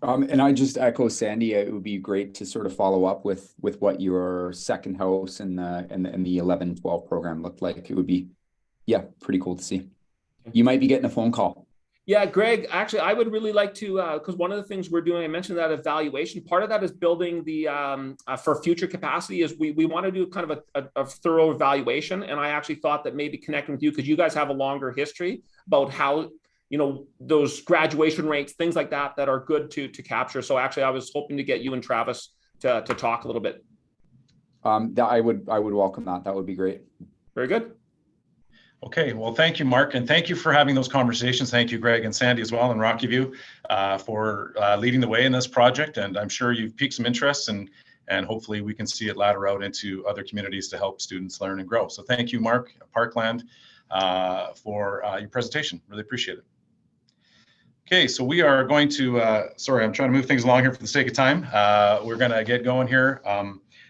And I just echo Sandy. It would be great to sort of follow up with what your second house and the 11-12 program looked like. It would be, yeah, pretty cool to see. You might be getting a phone call. Yeah, Greg, actually, I would really like to, because one of the things we're doing, I mentioned that evaluation, part of that is building the, for future capacity is we want to do kind of a thorough evaluation. And I actually thought that maybe connecting with you, because you guys have a longer history about how, those graduation rates, things like that are good to capture. So actually, I was hoping to get you and Travis to talk a little bit. That I would welcome that. That would be great. Very good. Okay, well, thank you, Mark, and thank you for having those conversations. Thank you, Greg and Sandy as well, and Rocky View for leading the way in this project. And I'm sure you've piqued some interest, and hopefully we can see it ladder out into other communities to help students learn and grow. So thank you, Mark, Parkland, for your presentation. Really appreciate it. Okay, so we are going to, sorry, I'm trying to move things along here for the sake of time. We're going to get going here.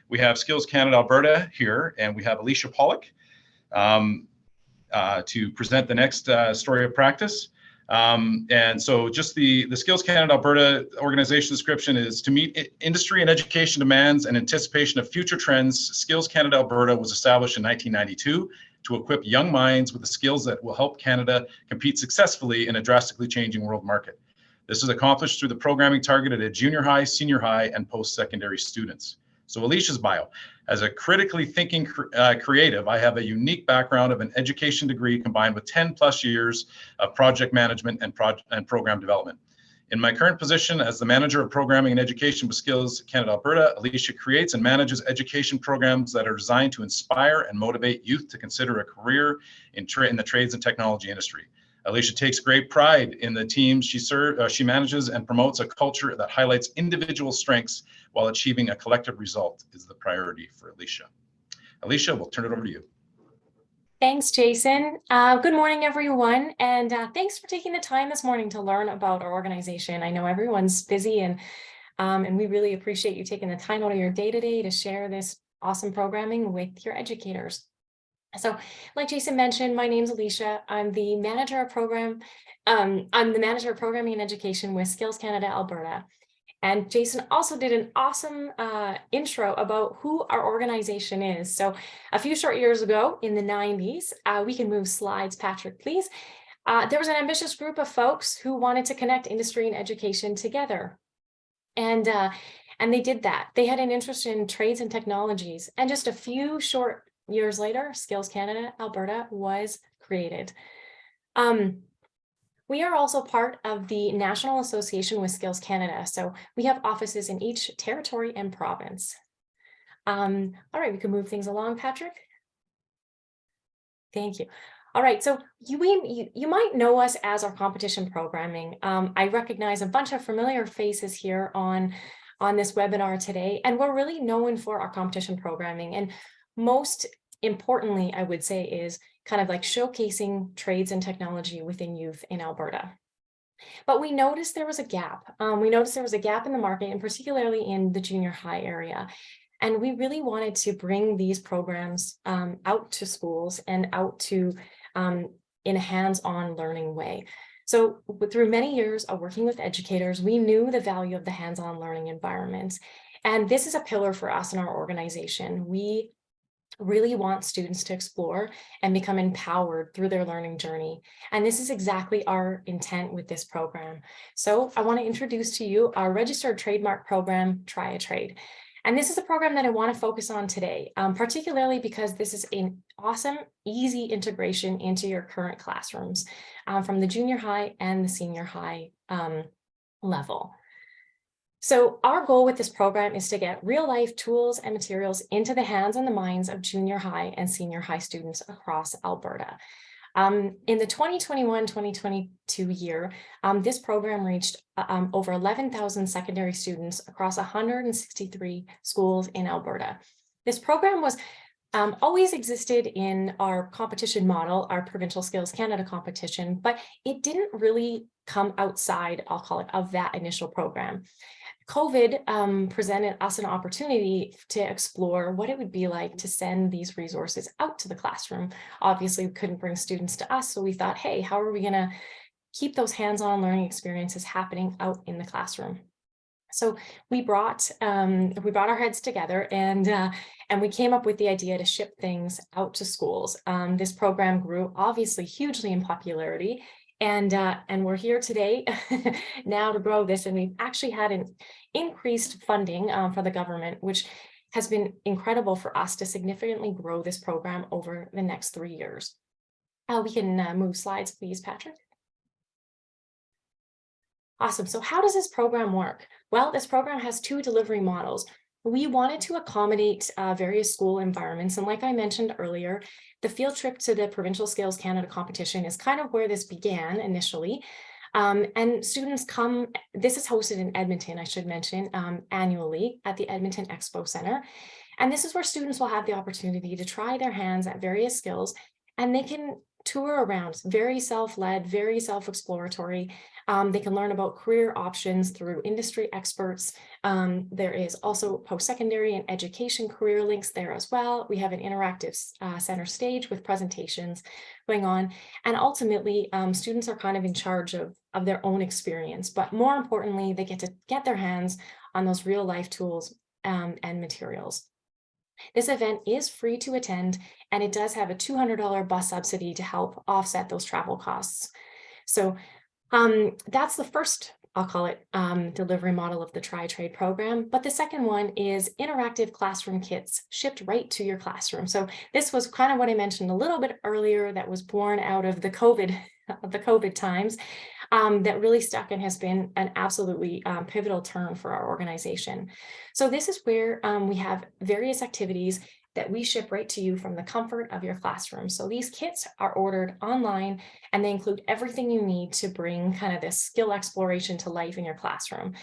We have Skills Canada Alberta here, and we have Alicia Pollock to present the next story of practice. And so just the Skills Canada Alberta organization description is to meet industry and education demands and anticipation of future trends. Skills Canada Alberta was established in 1992 to equip young minds with the skills that will help Canada compete successfully in a drastically changing world market. This is accomplished through the programming targeted at junior high, senior high, and post-secondary students. So Alicia's bio. As a critically thinking creative, I have a unique background of an education degree combined with 10 plus years of project management and program development. In my current position as the manager of programming and education with Skills Canada Alberta, Alicia creates and manages education programs that are designed to inspire and motivate youth to consider a career in the trades and technology industry. Alicia takes great pride in the teams she manages and promotes a culture that highlights individual strengths while achieving a collective result is the priority for Alicia. Alicia, we'll turn it over to you. Thanks, Jason. Good morning, everyone. And thanks for taking the time this morning to learn about our organization. I know everyone's busy and we really appreciate you taking the time out of your day-to-day to share this awesome programming with your educators. So like Jason mentioned, my name's Alicia. I'm the manager of programming and education with Skills Canada Alberta. And Jason also did an awesome intro about who our organization is. So a few short years ago in the 90s, we can move slides, Patrick, please. There was an ambitious group of folks who wanted to connect industry and education together. And they did that. They had an interest in trades and technologies. And just a few short years later, Skills Canada Alberta was created. We are also part of the National Association with Skills Canada. So we have offices in each territory and province. All right, we can move things along, Patrick. Thank you. All right, so you might know us as our competition programming. I recognize a bunch of familiar faces here on this webinar today, and we're really known for our competition programming. And most importantly, I would say, is kind of like showcasing trades and technology within youth in Alberta. But we noticed there was a gap. We noticed there was a gap in the market, and particularly in the junior high area. And we really wanted to bring these programs out to schools and out to in a hands-on learning way. So through many years of working with educators, we knew the value of the hands-on learning environments. And this is a pillar for us in our organization. We really want students to explore and become empowered through their learning journey. And this is exactly our intent with this program. So I want to introduce to you our registered trademark program, Try a Trade. And this is a program that I want to focus on today, particularly because this is an awesome, easy integration into your current classrooms from the junior high and the senior high level. So our goal with this program is to get real life tools and materials into the hands and the minds of junior high and senior high students across Alberta. In the 2021-2022 year, this program reached over 11,000 secondary students across 163 schools in Alberta. This program was always existed in our competition model, our Provincial Skills Canada competition, but it didn't really come outside, I'll call it, of that initial program. COVID presented us an opportunity to explore what it would be like to send these resources out to the classroom. Obviously, we couldn't bring students to us, so we thought, hey, how are we going to keep those hands-on learning experiences happening out in the classroom? So we brought our heads together and we came up with the idea to ship things out to schools. This program grew obviously hugely in popularity. And we're here today now to grow this, and we've actually had an increased funding for the government, which has been incredible for us to significantly grow this program over the next 3 years. We can move slides, please, Patrick. Awesome. So how does this program work? Well, this program has 2 delivery models. We wanted to accommodate various school environments. And like I mentioned earlier, the field trip to the Provincial Skills Canada competition is kind of where this began initially. And students come, this is hosted in Edmonton, I should mention, annually at the Edmonton Expo Center. And this is where students will have the opportunity to try their hands at various skills, and they can tour around, very self-led, very self-exploratory. They can learn about career options through industry experts. There is also post-secondary and education career links there as well. We have an interactive center stage with presentations going on. And ultimately, students are kind of in charge of their own experience. But more importantly, they get to get their hands on those real life tools and materials. This event is free to attend, and it does have a $200 bus subsidy to help offset those travel costs. So that's the first I'll call it delivery model of the Tri-Trade program. But the second one is interactive classroom kits shipped right to your classroom. So this was kind of what I mentioned a little bit earlier that was born out of the COVID times that really stuck and has been an absolutely pivotal turn for our organization. So this is where we have various activities that we ship right to you from the comfort of your classroom. So these kits are ordered online and they include everything you need to bring kind of this skill exploration to life in your classroom.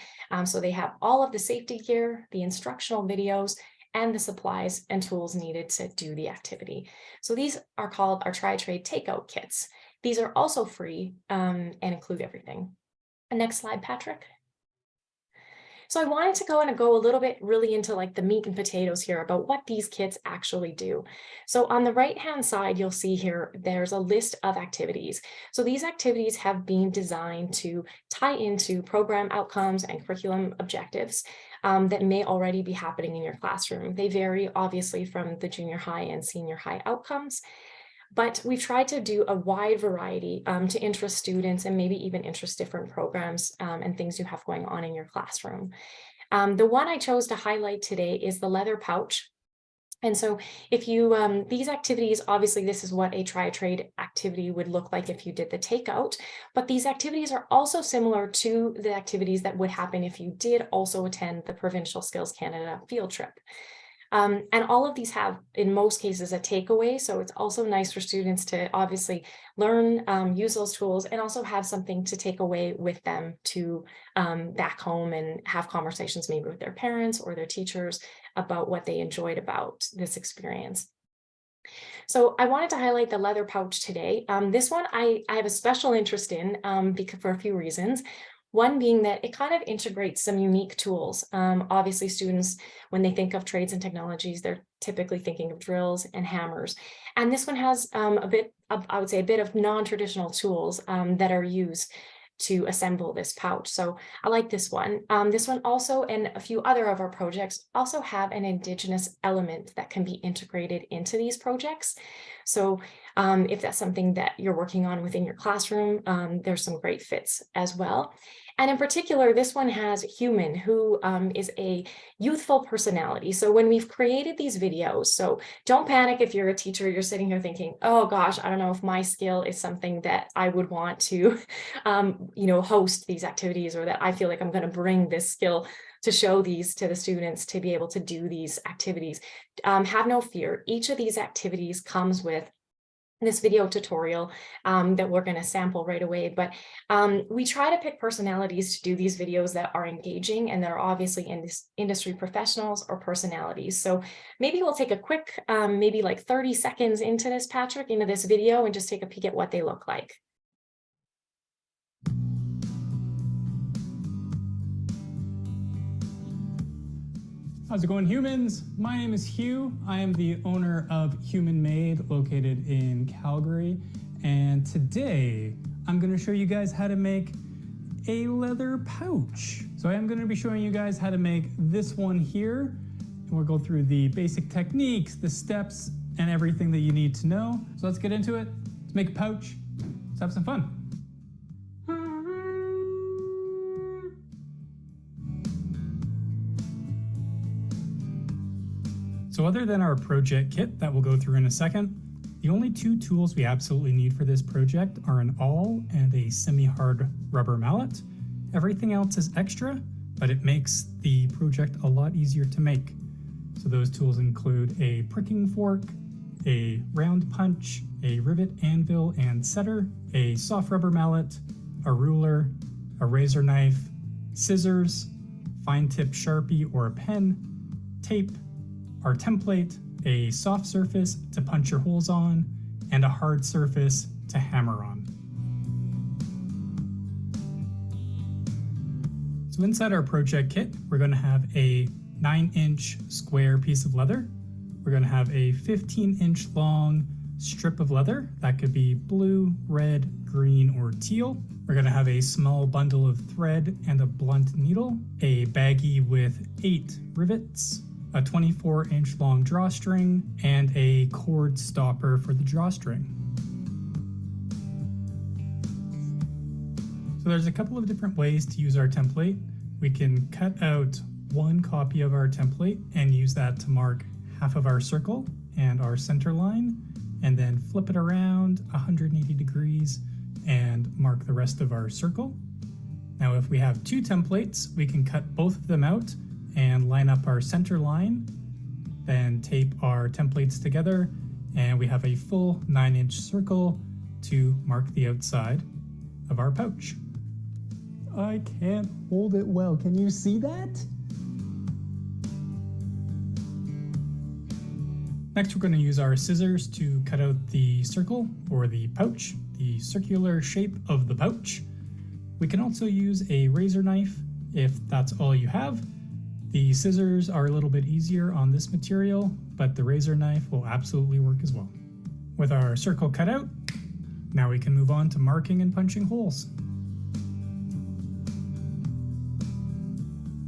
So they have all of the safety gear, the instructional videos, and the supplies and tools needed to do the activity. So these are called our Tri-Trade takeout kits. These are also free and include everything. Next slide, Patrick. So I wanted to go a little bit really into like the meat and potatoes here about what these kits actually do. So on the right-hand side, you'll see here, there's a list of activities. So these activities have been designed to tie into program outcomes and curriculum objectives that may already be happening in your classroom. They vary obviously from the junior high and senior high outcomes. But we've tried to do a wide variety to interest students and maybe even interest different programs and things you have going on in your classroom. The one I chose to highlight today is the leather pouch. And so if you, these activities, obviously this is what a Tri-Trade activity would look like if you did the takeout, but these activities are also similar to the activities that would happen if you did also attend the Provincial Skills Canada field trip. And all of these have, in most cases, a takeaway. So it's also nice for students to obviously learn, use those tools, and also have something to take away with them to back home and have conversations maybe with their parents or their teachers about what they enjoyed about this experience. So I wanted to highlight the leather pouch today. This one I have a special interest in because for a few reasons. One being that it kind of integrates some unique tools. Obviously, students, when they think of trades and technologies, they're typically thinking of drills and hammers. And this one has a bit of, I would say, a bit of non-traditional tools that are used to assemble this pouch. So I like this one. This one also, and a few other of our projects also have an Indigenous element that can be integrated into these projects. So if that's something that you're working on within your classroom, there's some great fits as well. And in particular, this one has Human, who is a youthful personality. So when we've created these videos, so don't panic if you're a teacher, you're sitting here thinking, oh gosh, I don't know if my skill is something that I would want to, host these activities, or that I feel like I'm going to bring this skill to show these to the students to be able to do these activities. Have no fear. Each of these activities comes with this video tutorial that we're going to sample right away, but we try to pick personalities to do these videos that are engaging and that are obviously industry professionals or personalities. So maybe we'll take a quick, maybe like 30 seconds into this, Patrick, into this video, and just take a peek at what they look like. How's it going, humans? My name is Hugh. I am the owner of Human Made, located in Calgary. And today, I'm gonna show you guys how to make a leather pouch. So I am gonna be showing you guys how to make this one here. And we'll go through the basic techniques, the steps, and everything that you need to know. So let's get into it. Let's make a pouch. Let's have some fun. So other than our project kit that we'll go through in a second, the only two tools we absolutely need for this project are an awl and a semi-hard rubber mallet. Everything else is extra, but it makes the project a lot easier to make. So those tools include a pricking fork, a round punch, a rivet anvil and setter, a soft rubber mallet, a ruler, a razor knife, scissors, fine tip Sharpie or a pen, tape, our template, a soft surface to punch your holes on, and a hard surface to hammer on. So inside our project kit, we're going to have a 9-inch square piece of leather. We're going to have a 15-inch long strip of leather. That could be blue, red, green, or teal. We're going to have a small bundle of thread and a blunt needle, a baggie with 8 rivets, a 24-inch long drawstring, and a cord stopper for the drawstring. So there's a couple of different ways to use our template. We can cut out one copy of our template and use that to mark half of our circle and our center line, and then flip it around 180 degrees and mark the rest of our circle. Now, if we have two templates, we can cut both of them out and line up our center line, then tape our templates together, and we have a full 9-inch circle to mark the outside of our pouch. I can't hold it well. Can you see that? Next, we're going to use our scissors to cut out the circle or the pouch, the circular shape of the pouch. We can also use a razor knife if that's all you have. The scissors are a little bit easier on this material, but the razor knife will absolutely work as well. With our circle cut out, now we can move on to marking and punching holes.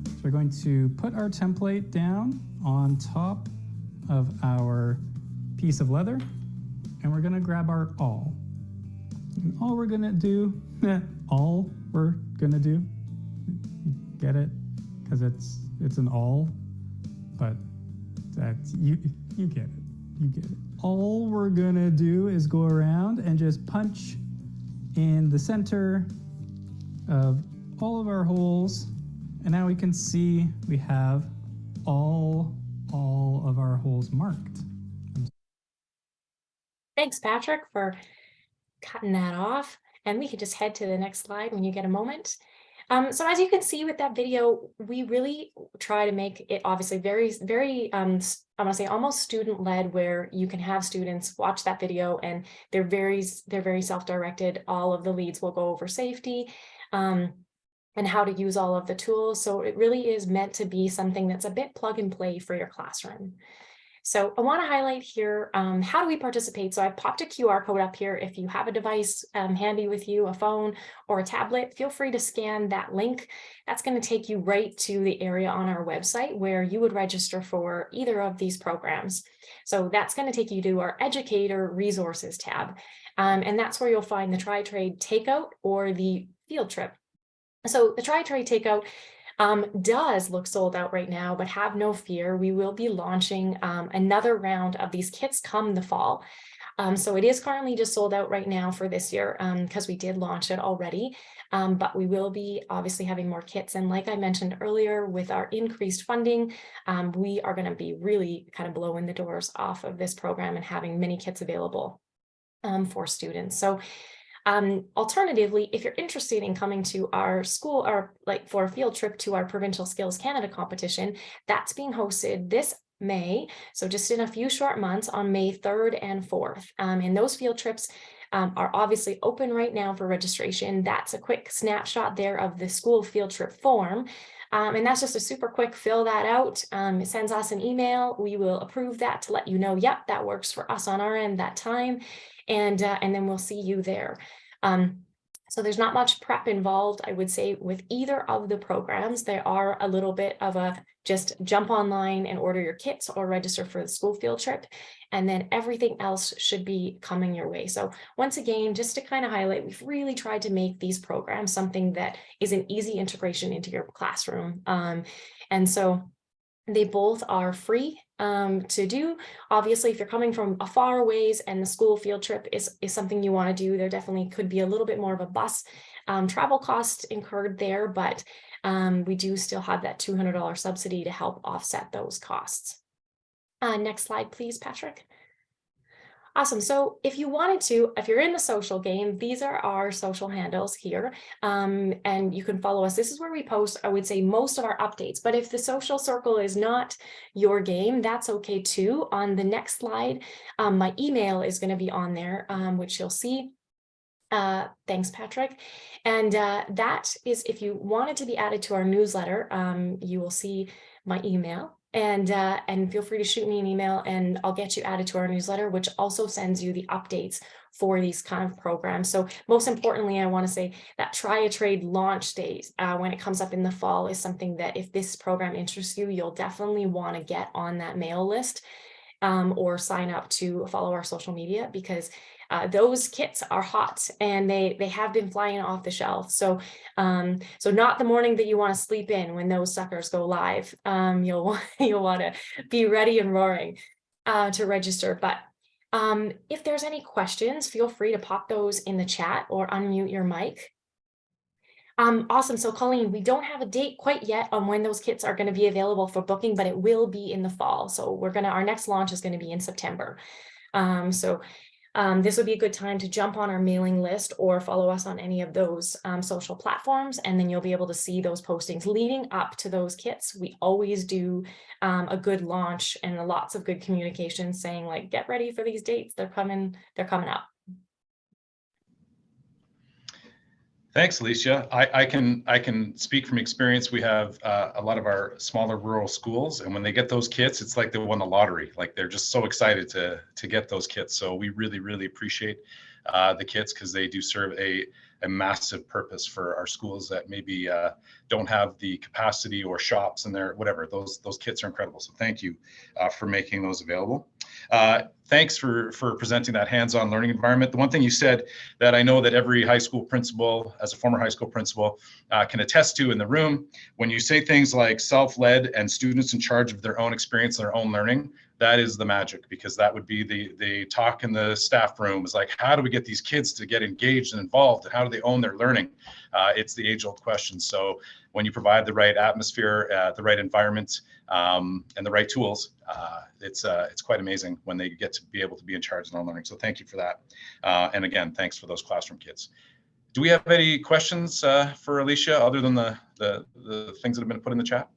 So we're going to put our template down on top of our piece of leather, and we're going to grab our awl. And all we're going to do, get it? Because it's an awl, but that's, you get it, you get it. All we're going to do is go around and just punch in the center of all of our holes, and now we can see we have all of our holes marked. Thanks, Patrick, for cutting that off. And we can just head to the next slide when you get a moment. So as you can see with that video, we really try to make it obviously very, I want to say almost student-led, where you can have students watch that video and they're very self-directed. All of the leads will go over safety and how to use all of the tools. So it really is meant to be something that's a bit plug and play for your classroom. So I want to highlight here, how do we participate? So I popped a QR code up here. If you have a device handy with you, a phone or a tablet, feel free to scan that link. That's going to take you right to the area on our website where you would register for either of these programs. So that's going to take you to our Educator Resources tab. And that's where you'll find the Tri-Trade Takeout or the Field Trip. So the Tri-Trade Takeout does look sold out right now, but have no fear. We will be launching another round of these kits come the fall. So it is currently just sold out right now for this year because we did launch it already. But we will be obviously having more kits. And like I mentioned earlier, with our increased funding, we are going to be really kind of blowing the doors off of this program and having many kits available for students. So alternatively, if you're interested in coming to our school or like for a field trip to our Provincial Skills Canada competition, that's being hosted this May. So just in a few short months on May 3rd and 4th. And those field trips are obviously open right now for registration. That's a quick snapshot there of the school field trip form. And that's just a super quick fill that out. It sends us an email. We will approve that to let you know, yep, that works for us on our end that time. And then we'll see you there. So there's not much prep involved, I would say, with either of the programs. They are a little bit of a just jump online and order your kits or register for the school field trip. And then everything else should be coming your way. So once again, just to kind of highlight, we've really tried to make these programs something that is an easy integration into your classroom. And so they both are free to do. Obviously, if you're coming from a far ways and the school field trip is something you want to do, there definitely could be a little bit more of a bus travel cost incurred there, but we do still have that $200 subsidy to help offset those costs. Next slide, please, Patrick. Awesome. So if you wanted to, if you're in the social game, these are our social handles here, and you can follow us. This is where we post, I would say, most of our updates. But if the social circle is not your game, that's okay too. On the next slide, my email is going to be on there, which you'll see. Thanks, Patrick. And that is, if you wanted to be added to our newsletter, you will see my email. And feel free to shoot me an email and I'll get you added to our newsletter, which also sends you the updates for these kind of programs. So most importantly, I want to say that Tri-Trade launch date, when it comes up in the fall, is something that if this program interests you, you'll definitely want to get on that mail list or sign up to follow our social media, because those kits are hot and they have been flying off the shelf. So so not the morning that you want to sleep in when those suckers go live. You'll want to be ready and roaring to register. But if there's any questions, feel free to pop those in the chat or unmute your mic. Awesome. So Colleen, we don't have a date quite yet on when those kits are going to be available for booking, but it will be in the fall. So our next launch is going to be in September. This would be a good time to jump on our mailing list or follow us on any of those social platforms, and then you'll be able to see those postings leading up to those kits. We always do a good launch and lots of good communication saying like, get ready for these dates. They're coming up. Thanks, Alicia. I can speak from experience. We have a lot of our smaller rural schools, and when they get those kits, it's like they won the lottery. Like they're just so excited to get those kits. So we really appreciate the kits because they do serve a massive purpose for our schools that maybe don't have the capacity or shops in there, whatever. Those kits are incredible. So thank you for making those available. Thanks for presenting that hands-on learning environment. The one thing you said that I know that every high school principal, as a former high school principal, can attest to in the room, when you say things like self-led and students in charge of their own experience and their own learning, that is the magic, because that would be the talk in the staff room is like, how do we get these kids to get engaged and involved, and how do they own their learning? It's the age-old question. So when you provide the right atmosphere, the right environment, and the right tools, it's quite amazing when they get to be able to be in charge of their own learning. So thank you for that. And again, thanks for those classroom kits. Do we have any questions for Alicia other than the things that have been put in the chat?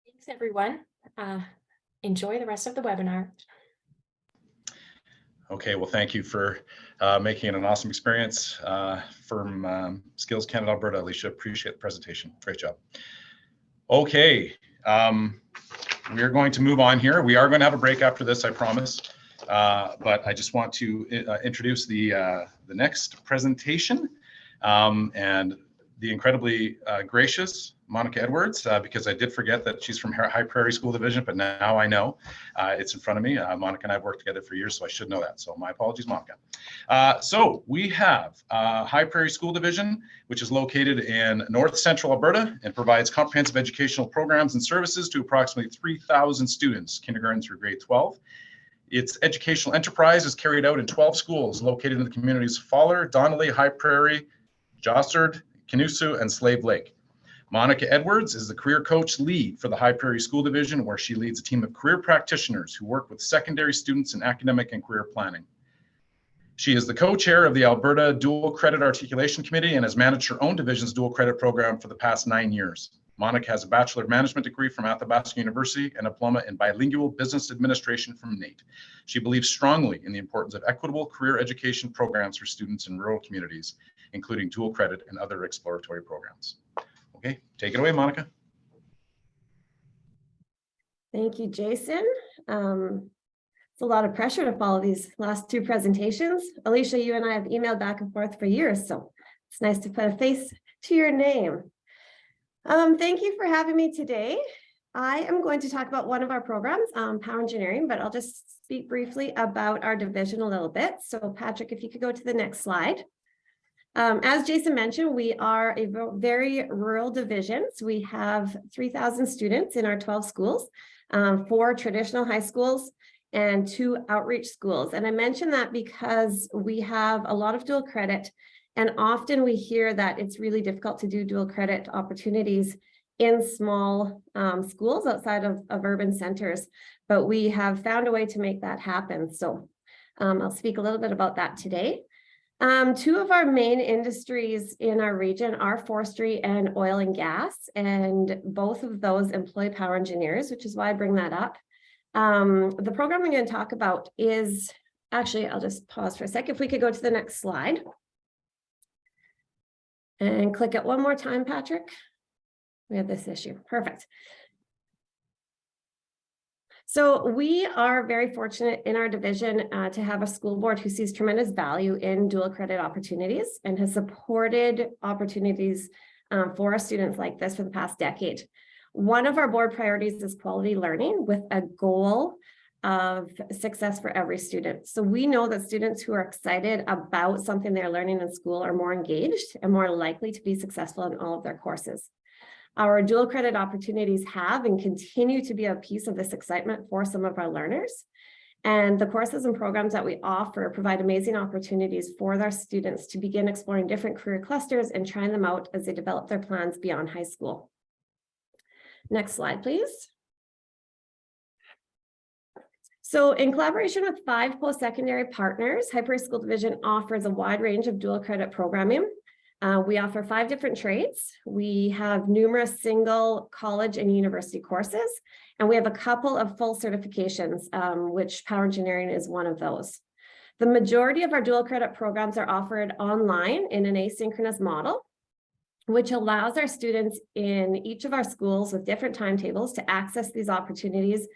Thanks, everyone. Enjoy the rest of the webinar. Okay, well, thank you for making it an awesome experience from Skills Canada, Alberta. Alicia, appreciate the presentation. Great job. Okay, we are going to move on here. We are going to have a break after this, I promise. But I just want to introduce the next presentation and the incredibly gracious Monica Edwards, because I did forget that she's from High Prairie School Division, but now I know it's in front of me. Monica and I have worked together for years, so I should know that. So my apologies, Monica. So we have High Prairie School Division, which is located in North Central Alberta and provides comprehensive educational programs and services to approximately 3,000 students, kindergarten through grade 12. Its educational enterprise is carried out in 12 schools located in the communities of Fowler, Donnelly, High Prairie, Jossard, Canusu, and Slave Lake. Monica Edwards is the career coach lead for the High Prairie School Division, where she leads a team of career practitioners who work with secondary students in academic and career planning. She is the co-chair of the Alberta Dual Credit Articulation Committee and has managed her own division's dual credit program for the past 9 years. Monica has a Bachelor of Management degree from Athabasca University and a diploma in bilingual business administration from NAIT. She believes strongly in the importance of equitable career education programs for students in rural communities, including dual credit and other exploratory programs. Okay, take it away, Monica. Thank you, Jason. It's a lot of pressure to follow these last two presentations. Alicia, you and I have emailed back and forth for years, so it's nice to put a face to your name. Thank you for having me today. I am going to talk about one of our programs, Power Engineering, but I'll just speak briefly about our division a little bit. So Patrick, if you could go to the next slide. As Jason mentioned, we are a very rural division. So we have 3,000 students in our 12 schools, 4 traditional high schools and 2 outreach schools. And I mention that because we have a lot of dual credit, and often we hear that it's really difficult to do dual credit opportunities in small schools outside of urban centers, but we have found a way to make that happen. So I'll speak a little bit about that today. 2 of our main industries in our region are forestry and oil and gas, and both of those employ power engineers, which is why I bring that up. The program I'm going to talk about is, actually, I'll just pause for a sec. If we could go to the next slide. And click it one more time, Patrick. We have this issue. Perfect. So we are very fortunate in our division to have a school board who sees tremendous value in dual credit opportunities and has supported opportunities for our students like this for the past decade. One of our board priorities is quality learning with a goal of success for every student. So we know that students who are excited about something they're learning in school are more engaged and more likely to be successful in all of their courses. Our dual credit opportunities have and continue to be a piece of this excitement for some of our learners. And the courses and programs that we offer provide amazing opportunities for our students to begin exploring different career clusters and trying them out as they develop their plans beyond high school. Next slide, please. So in collaboration with 5 post-secondary partners, High Prairie School Division offers a wide range of dual credit programming. We offer 5 different trades. We have numerous single college and university courses, and we have a couple of full certifications, which power engineering is one of those. The majority of our dual credit programs are offered online in an asynchronous model, which allows our students in each of our schools with different timetables to access these opportunities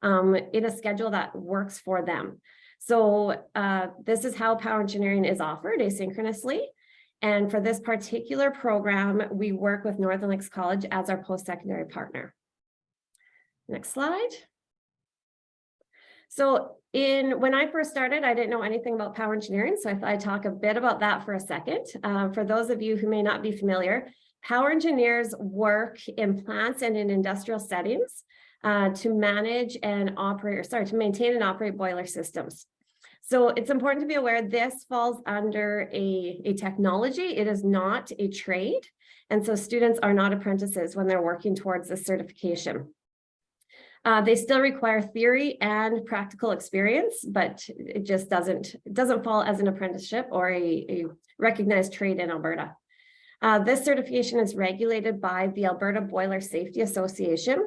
in a schedule that works for them. So this is how power engineering is offered asynchronously. And for this particular program, we work with Northern Lakes College as our post-secondary partner. Next slide. So when I first started, I didn't know anything about power engineering. So I thought I'd talk a bit about that for a second. For those of you who may not be familiar, power engineers work in plants and in industrial settings to manage and to maintain and operate boiler systems. So it's important to be aware this falls under a technology. It is not a trade. And so students are not apprentices when they're working towards this certification. They still require theory and practical experience, but it just doesn't fall as an apprenticeship or a recognized trade in Alberta. This certification is regulated by the Alberta Boiler Safety Association,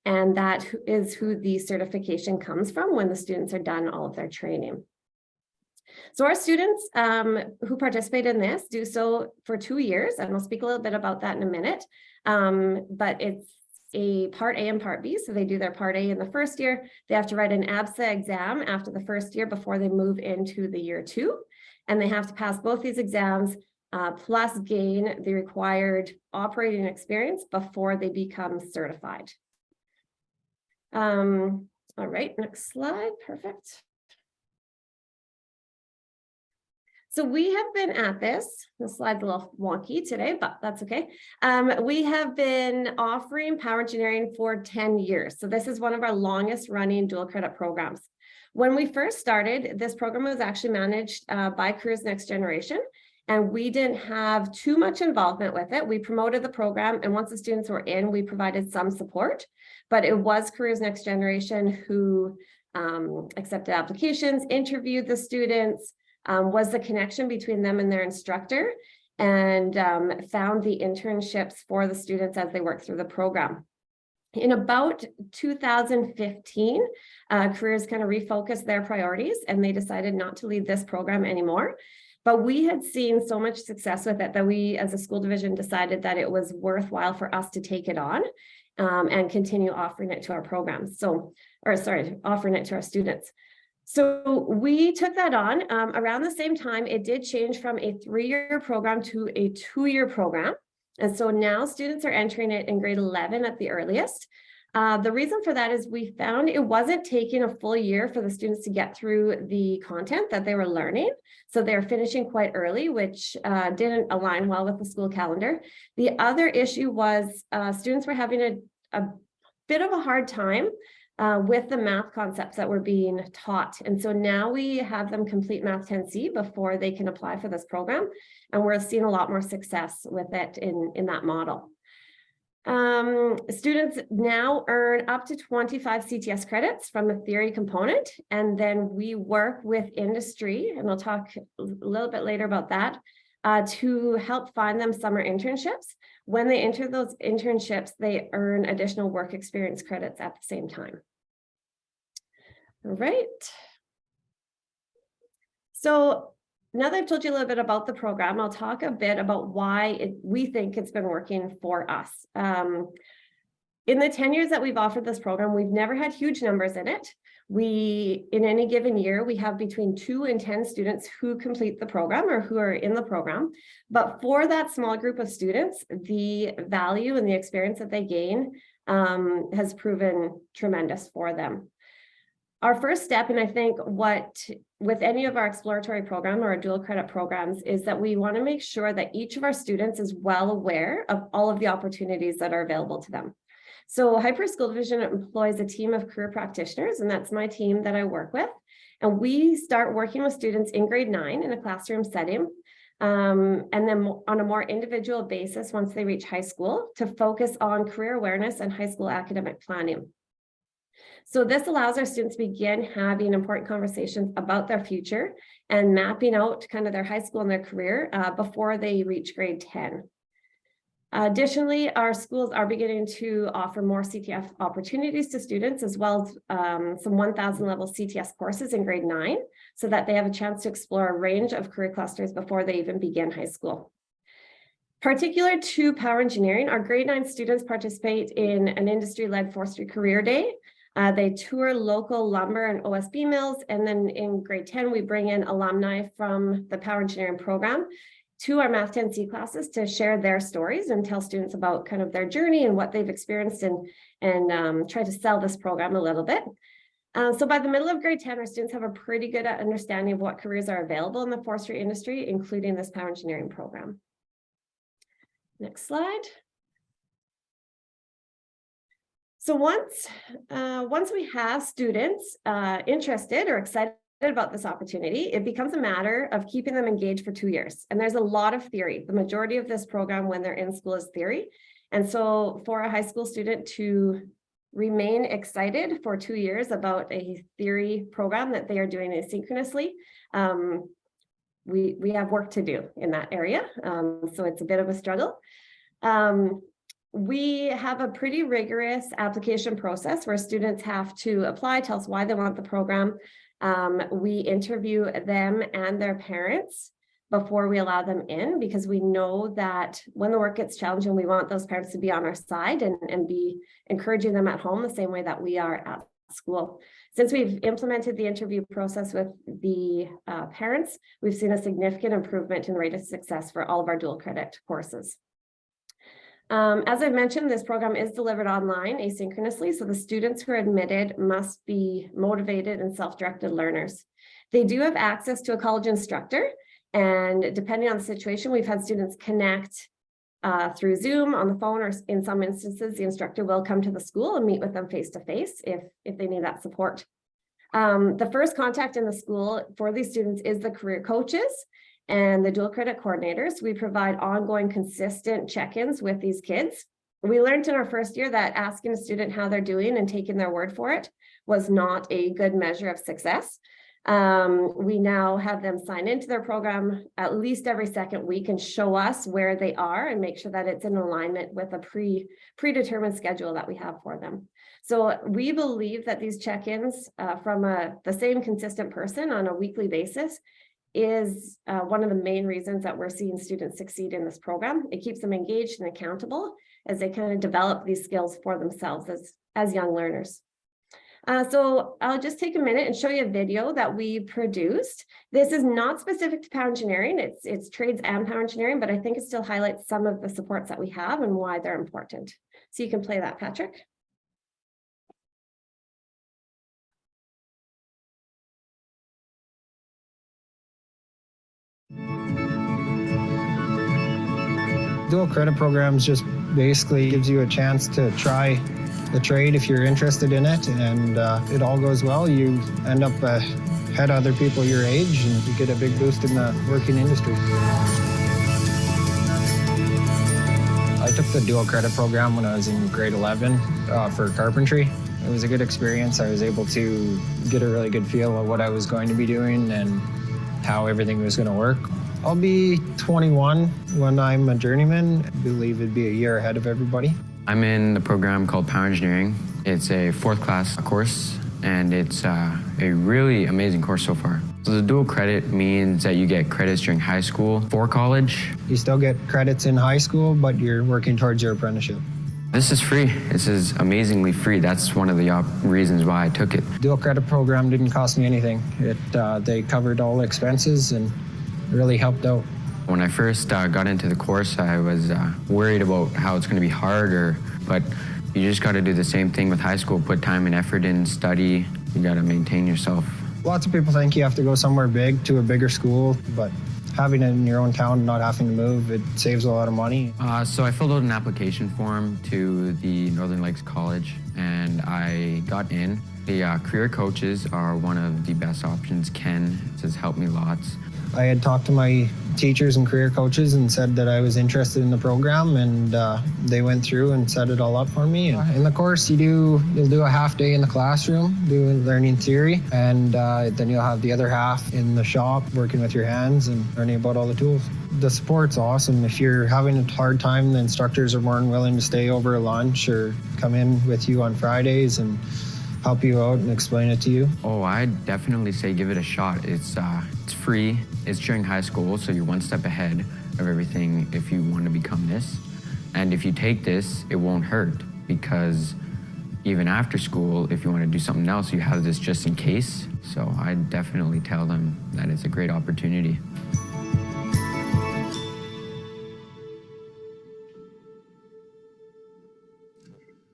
and that is who the certification comes from when the students are done all of their training. So our students who participate in this do so for 2 years, and we'll speak a little bit about that in a minute, but it's a part A and part B. So they do their part A in the first year. They have to write an ABSA exam after the first year before they move into the year 2. And they have to pass both these exams plus gain the required operating experience before they become certified. All right, next slide. Perfect. So we have been at this slide's a little wonky today, but that's okay. We have been offering power engineering for 10 years. So this is one of our longest running dual credit programs. When we first started, this program was actually managed by Careers Next Generation, and we didn't have too much involvement with it. We promoted the program, and once the students were in, we provided some support, but it was Careers Next Generation who accepted applications, interviewed the students, was the connection between them and their instructor, and found the internships for the students as they work through the program. In about 2015, Careers kind of refocused their priorities, and they decided not to lead this program anymore. But we had seen so much success with it that we, as a school division, decided that it was worthwhile for us to take it on and continue offering it to our programs. Offering it to our students. So we took that on around the same time. It did change from a 3-year program to a 2-year program. And so now students are entering it in grade 11 at the earliest. The reason for that is we found it wasn't taking a full year for the students to get through the content that they were learning. So they're finishing quite early, which didn't align well with the school calendar. The other issue was students were having a bit of a hard time with the math concepts that were being taught. And so now we have them complete Math 10C before they can apply for this program. And we're seeing a lot more success with it in that model. Students now earn up to 25 CTS credits from the theory component. And then we work with industry, and we'll talk a little bit later about that, to help find them summer internships. When they enter those internships, they earn additional work experience credits at the same time. All right. So now that I've told you a little bit about the program, I'll talk a bit about why we think it's been working for us. In the 10 years that we've offered this program, we've never had huge numbers in it. In any given year, we have between 2 and 10 students who complete the program or who are in the program. But for that small group of students, the value and the experience that they gain has proven tremendous for them. Our first step, and I think with any of our exploratory program or our dual credit programs, is that we want to make sure that each of our students is well aware of all of the opportunities that are available to them. So High Prairie School Division employs a team of career practitioners, and that's my team that I work with. And we start working with students in grade 9 in a classroom setting. And then on a more individual basis, once they reach high school, to focus on career awareness and high school academic planning. So this allows our students to begin having important conversations about their future and mapping out kind of their high school and their career before they reach grade 10. Additionally, our schools are beginning to offer more CTF opportunities to students, as well as some 1,000 level CTS courses in grade 9, so that they have a chance to explore a range of career clusters before they even begin high school. Particular to power engineering, our grade 9 students participate in an industry-led forestry career day. They tour local lumber and OSB mills, and then in grade 10, we bring in alumni from the power engineering program to our Math 10C classes to share their stories and tell students about kind of their journey and what they've experienced, and try to sell this program a little bit. So by the middle of grade 10, our students have a pretty good understanding of what careers are available in the forestry industry, including this power engineering program. Next slide. So once we have students interested or excited about this opportunity, it becomes a matter of keeping them engaged for 2 years. And there's a lot of theory. The majority of this program when they're in school is theory. And so for a high school student to remain excited for 2 years about a theory program that they are doing asynchronously, we have work to do in that area. So it's a bit of a struggle. We have a pretty rigorous application process where students have to apply, tell us why they want the program. We interview them and their parents before we allow them in, because we know that when the work gets challenging, we want those parents to be on our side and be encouraging them at home the same way that we are at school. Since we've implemented the interview process with the parents, we've seen a significant improvement in the rate of success for all of our dual credit courses. As I mentioned, this program is delivered online asynchronously, so the students who are admitted must be motivated and self-directed learners. They do have access to a college instructor, and depending on the situation, we've had students connect through Zoom, on the phone, or in some instances, the instructor will come to the school and meet with them face-to-face if they need that support. The first contact in the school for these students is the career coaches and the dual credit coordinators. We provide ongoing consistent check-ins with these kids. We learned in our first year that asking a student how they're doing and taking their word for it was not a good measure of success. We now have them sign into their program at least every second week and show us where they are and make sure that it's in alignment with a predetermined schedule that we have for them. So we believe that these check-ins from the same consistent person on a weekly basis is one of the main reasons that we're seeing students succeed in this program. It keeps them engaged and accountable as they kind of develop these skills for themselves as young learners. So I'll just take a minute and show you a video that we produced. This is not specific to power engineering, it's trades and power engineering, but I think it still highlights some of the supports that we have and why they're important. So you can play that, Patrick. Dual credit programs just basically gives you a chance to try the trade if you're interested in it, and it all goes well, you end up ahead of other people your age and you get a big boost in the working industry. I took the dual credit program when I was in grade 11 for carpentry. It was a good experience. I was able to get a really good feel of what I was going to be doing and how everything was going to work. I'll be 21 when I'm a journeyman. I believe it'd be a year ahead of everybody. I'm in the program called Power Engineering. It's a 4th class course, and it's a really amazing course so far. So the dual credit means that you get credits during high school for college. You still get credits in high school, but you're working towards your apprenticeship. This is free. This is amazingly free. That's one of the reasons why I took it. Dual credit program didn't cost me anything. They covered all expenses and really helped out. When I first got into the course, I was worried about how it's going to be harder, but You just got to do the same thing with high school, put time and effort in, study. You got to maintain yourself. Lots of people think you have to go somewhere big to a bigger school, but having it in your own town, not having to move, it saves a lot of money. So I filled out an application form to the Northern Lakes College, and I got in. The career coaches are one of the best options. Ken has helped me lots. I had talked to my teachers and career coaches and said that I was interested in the program, and they went through and set it all up for me. In the course, you'll do a half day in the classroom, doing learning theory, and then you'll have the other half in the shop, working with your hands and learning about all the tools. The support's awesome. If you're having a hard time, the instructors are more than willing to stay over lunch or come in with you on Fridays and help you out and explain it to you. Oh, I'd definitely say give it a shot. It's free. It's during high school, so you're one step ahead of everything if you want to become this. And if you take this, it won't hurt, because even after school, if you want to do something else, you have this just in case. So I'd definitely tell them that it's a great opportunity.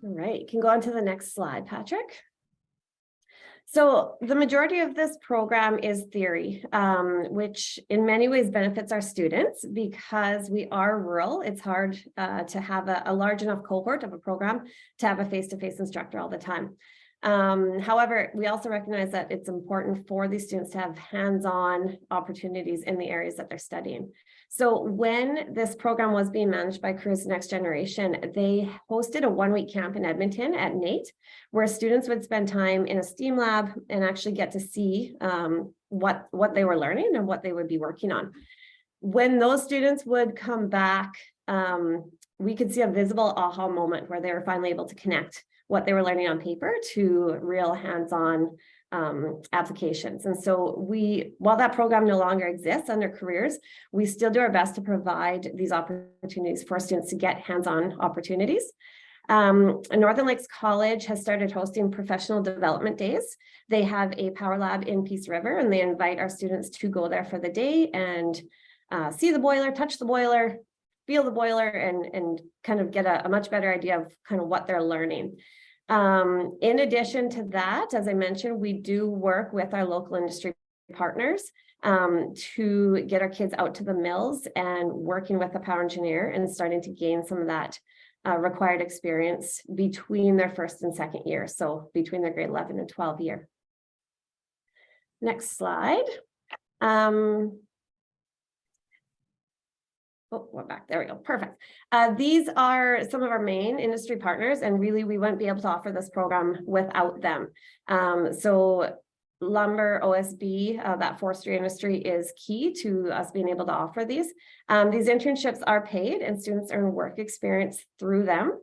All right, you can go on to the next slide, Patrick. So the majority of this program is theory, which in many ways benefits our students because we are rural. It's hard to have a large enough cohort of a program to have a face-to-face instructor all the time. However, we also recognize that it's important for these students to have hands-on opportunities in the areas that they're studying. So when this program was being managed by Careers Next Generation, they hosted a one-week camp in Edmonton at NAIT, where students would spend time in a STEAM lab and actually get to see what they were learning and what they would be working on. When those students would come back, we could see a visible aha moment where they were finally able to connect what they were learning on paper to real hands-on applications. And so while that program no longer exists under careers, we still do our best to provide these opportunities for students to get hands-on opportunities. Northern Lakes College has started hosting professional development days. They have a power lab in Peace River, and they invite our students to go there for the day and see the boiler, touch the boiler, feel the boiler, and kind of get a much better idea of kind of what they're learning. In addition to that, as I mentioned, we do work with our local industry partners to get our kids out to the mills and working with a power engineer and starting to gain some of that required experience between their first and second year. So between their grade 11 and 12 year. Next slide. Oh, we're back. There we go. Perfect. These are some of our main industry partners, and really we wouldn't be able to offer this program without them. So lumber, OSB, that forestry industry is key to us being able to offer these. These internships are paid and students earn work experience through them.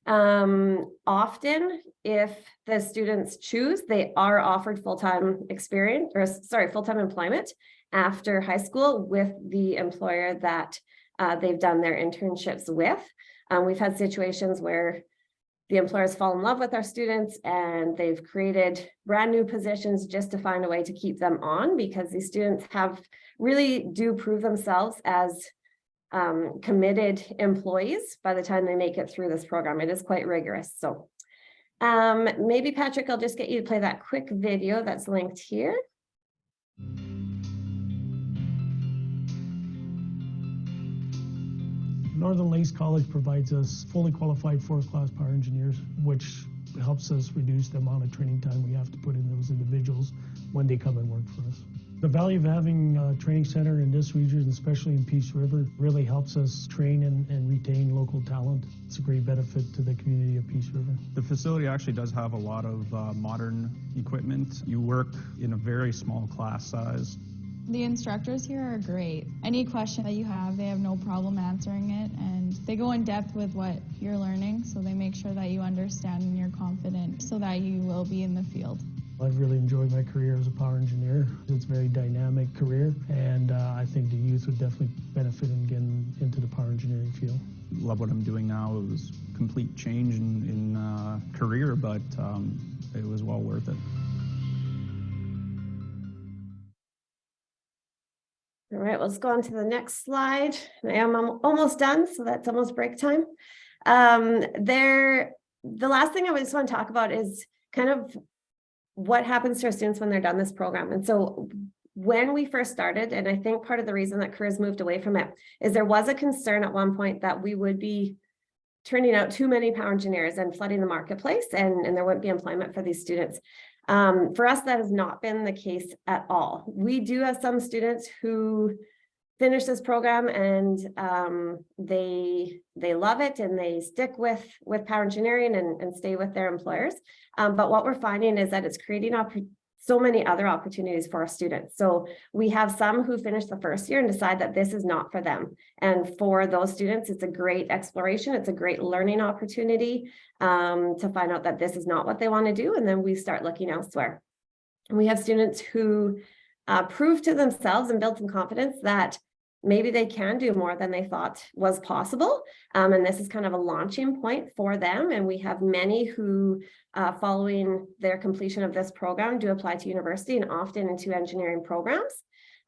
Often, if the students choose, they are offered full-time experience, or sorry, full-time employment after high school with the employer that they've done their internships with. We've had situations where the employers fall in love with our students and they've created brand new positions just to find a way to keep them on, because these students really do prove themselves as committed employees by the time they make it through this program. It is quite rigorous. So maybe Patrick, I'll just get you to play that quick video that's linked here. Northern Lakes College provides us fully qualified fourth-class power engineers, which helps us reduce the amount of training time we have to put in those individuals when they come and work for us. The value of having a training center in this region, especially in Peace River, really helps us train and retain local talent. It's a great benefit to the community of Peace River. The facility actually does have a lot of modern equipment. You work in a very small class size. The instructors here are great. Any question that you have, they have no problem answering it, and they go in depth with what you're learning, so they make sure that you understand and you're confident so that you will be in the field. I've really enjoyed my career as a power engineer. It's a very dynamic career, and I think the youth would definitely benefit in getting into the power engineering field. Love what I'm doing now. It was a complete change in career, but it was well worth it. All right, let's go on to the next slide. I am almost done, so that's almost break time. The last thing I just want to talk about is kind of what happens to our students when they're done this program. And so when we first started, and I think part of the reason that careers moved away from it is there was a concern at one point that we would be turning out too many power engineers and flooding the marketplace, and there wouldn't be employment for these students. For us, that has not been the case at all. We do have some students who finish this program and they love it and they stick with power engineering and stay with their employers. But what we're finding is that it's creating so many other opportunities for our students. So we have some who finish the first year and decide that this is not for them. And for those students, it's a great exploration. It's a great learning opportunity to find out that this is not what they want to do. And then we start looking elsewhere. And we have students who prove to themselves and build some confidence that maybe they can do more than they thought was possible. And this is kind of a launching point for them. And we have many who, following their completion of this program, do apply to university and often into engineering programs.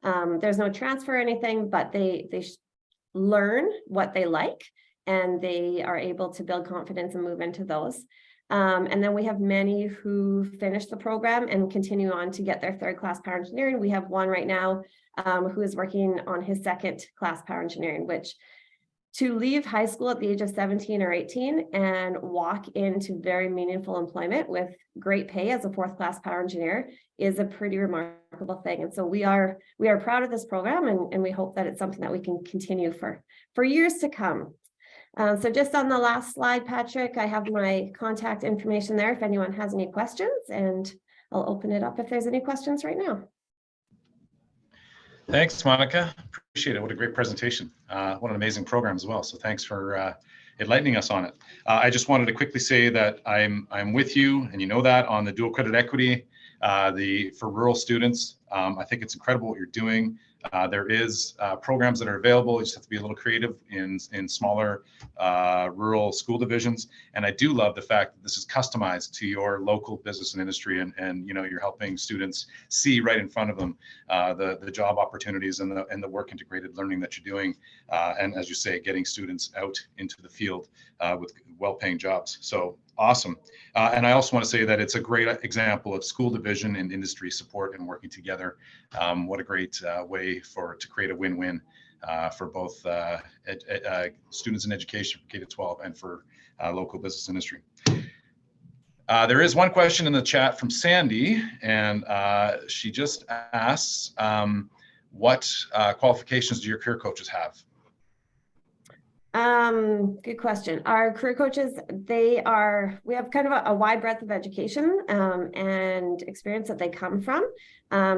There's no transfer or anything, but they learn what they like and they are able to build confidence and move into those. And then we have many who finish the program and continue on to get their third class power engineering. We have one right now who is working on his second class power engineering, which to leave high school at the age of 17 or 18 and walk into very meaningful employment with great pay as a fourth class power engineer is a pretty remarkable thing. And so we are proud of this program and we hope that it's something that we can continue for years to come. So just on the last slide, Patrick, I have my contact information there if anyone has any questions, and I'll open it up if there's any questions right now. Thanks, Monica. Appreciate it. What a great presentation. What an amazing program as well. So thanks for enlightening us on it. I just wanted to quickly say that I'm with you, and you know that, on the dual credit equity for rural students. I think it's incredible what you're doing. There is programs that are available. You just have to be a little creative in smaller rural school divisions. And I do love the fact that this is customized to your local business and industry, and you know, you're helping students see right in front of them the job opportunities and the work integrated learning that you're doing. And as you say, getting students out into the field with well-paying jobs. So awesome. And I also want to say that it's a great example of school division and industry support and working together. What a great way to create a win-win for both students in education for K-12 and for local business industry. There is one question in the chat from Sandy, and she just asks, what qualifications do your career coaches have? Good question. Our career coaches, we have kind of a wide breadth of education and experience that they come from.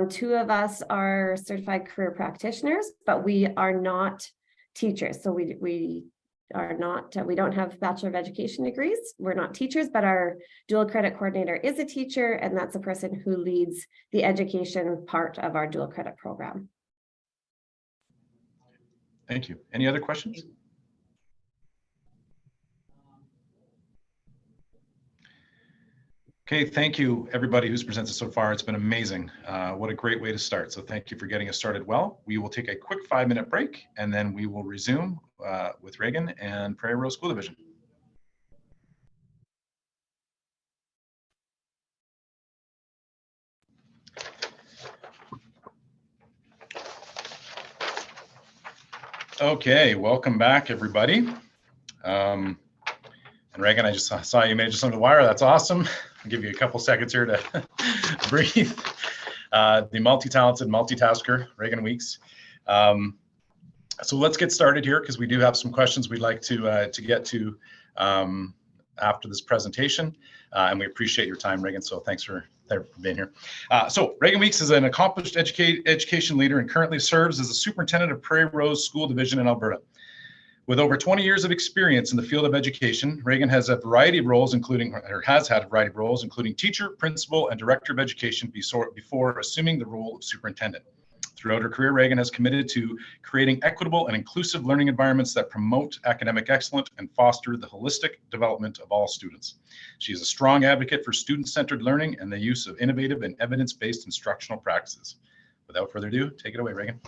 Two of us are certified career practitioners, but we are not teachers. So we don't have Bachelor of Education degrees. We're not teachers, but our dual credit coordinator is a teacher, and that's a person who leads the education part of our dual credit program. Thank you. Any other questions? Okay, thank you everybody who's presented so far. It's been amazing. What a great way to start. So thank you for getting us started well. We will take a quick 5-minute break and then we will resume with Reagan and Prairie Rural School Division. Okay, welcome back everybody. And Reagan, I just saw you made just on the wire. That's awesome. I'll give you a couple seconds here to breathe. The multi-talented multitasker, Reagan Weeks. So let's get started here because we do have some questions we'd like to get to after this presentation. And we appreciate your time, Reagan. So thanks for being here. So Reagan Weeks is an accomplished education leader and currently serves as the superintendent of Prairie Rose School Division in Alberta. With over 20 years of experience in the field of education, Reagan has had a variety of roles, including teacher, principal, and director of education before assuming the role of superintendent. Throughout her career, Reagan has committed to creating equitable and inclusive learning environments that promote academic excellence and foster the holistic development of all students. She is a strong advocate for student-centered learning and the use of innovative and evidence-based instructional practices. Without further ado, take it away, Reagan.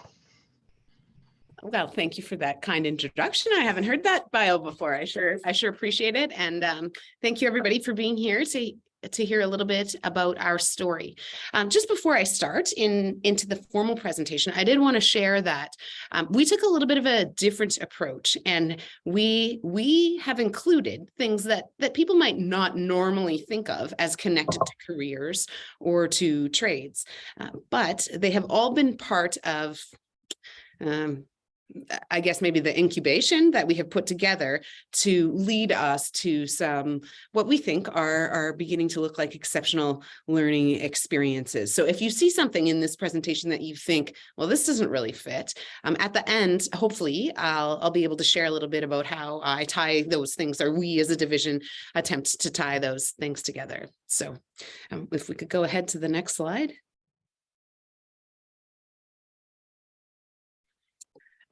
Well, thank you for that kind introduction. I haven't heard that bio before. I sure appreciate it. And thank you everybody for being here to hear a little bit about our story. Just before I start into the formal presentation, I did want to share that we took a little bit of a different approach, and we have included things that people might not normally think of as connected to careers or to trades, but they have all been part of I guess maybe the incubation that we have put together to lead us to some what we think are beginning to look like exceptional learning experiences. So if you see something in this presentation that you think, well, this doesn't really fit, at the end, hopefully I'll be able to share a little bit about how I tie those things, or we as a division attempt to tie those things together. So if we could go ahead to the next slide.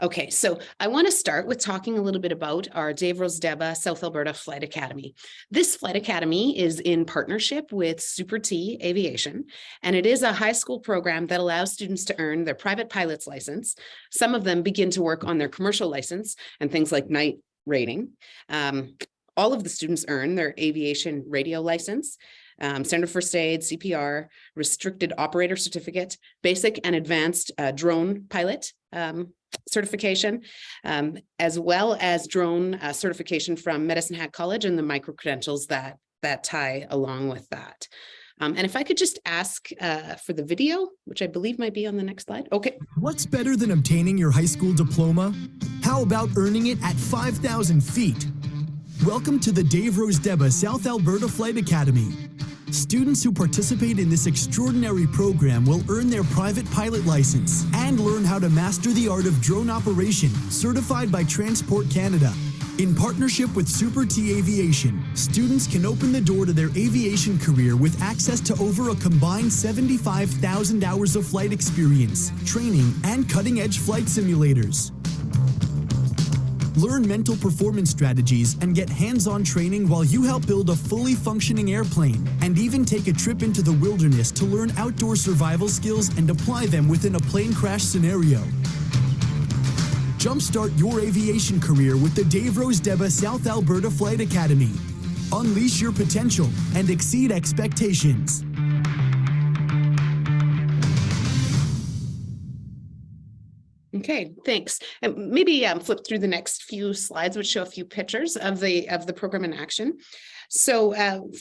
Okay, so I want to start with talking a little bit about our Dave Rose-Deba South Alberta Flight Academy. This flight academy is in partnership with Super T Aviation, and it is a high school program that allows students to earn their private pilot's license. Some of them begin to work on their commercial license and things like night rating. All of the students earn their aviation radio license, standard first aid, CPR, restricted operator certificate, basic and advanced drone pilot certification, as well as drone certification from Medicine Hat College and the micro credentials that tie along with that. And if I could just ask for the video, which I believe might be on the next slide. Okay. What's better than obtaining your high school diploma? How about earning it at 5,000 feet? Welcome to the Dave Rose-Deba South Alberta Flight Academy. Students who participate in this extraordinary program will earn their private pilot license and learn how to master the art of drone operation, certified by Transport Canada. In partnership with Super T Aviation, students can open the door to their aviation career with access to over a combined 75,000 hours of flight experience, training, and cutting-edge flight simulators. Learn mental performance strategies and get hands-on training while you help build a fully functioning airplane, and even take a trip into the wilderness to learn outdoor survival skills and apply them within a plane crash scenario. Jumpstart your aviation career with the Dave Rose-Deba South Alberta Flight Academy. Unleash your potential and exceed expectations. Okay, thanks. And maybe flip through the next few slides, which show a few pictures of the program in action. So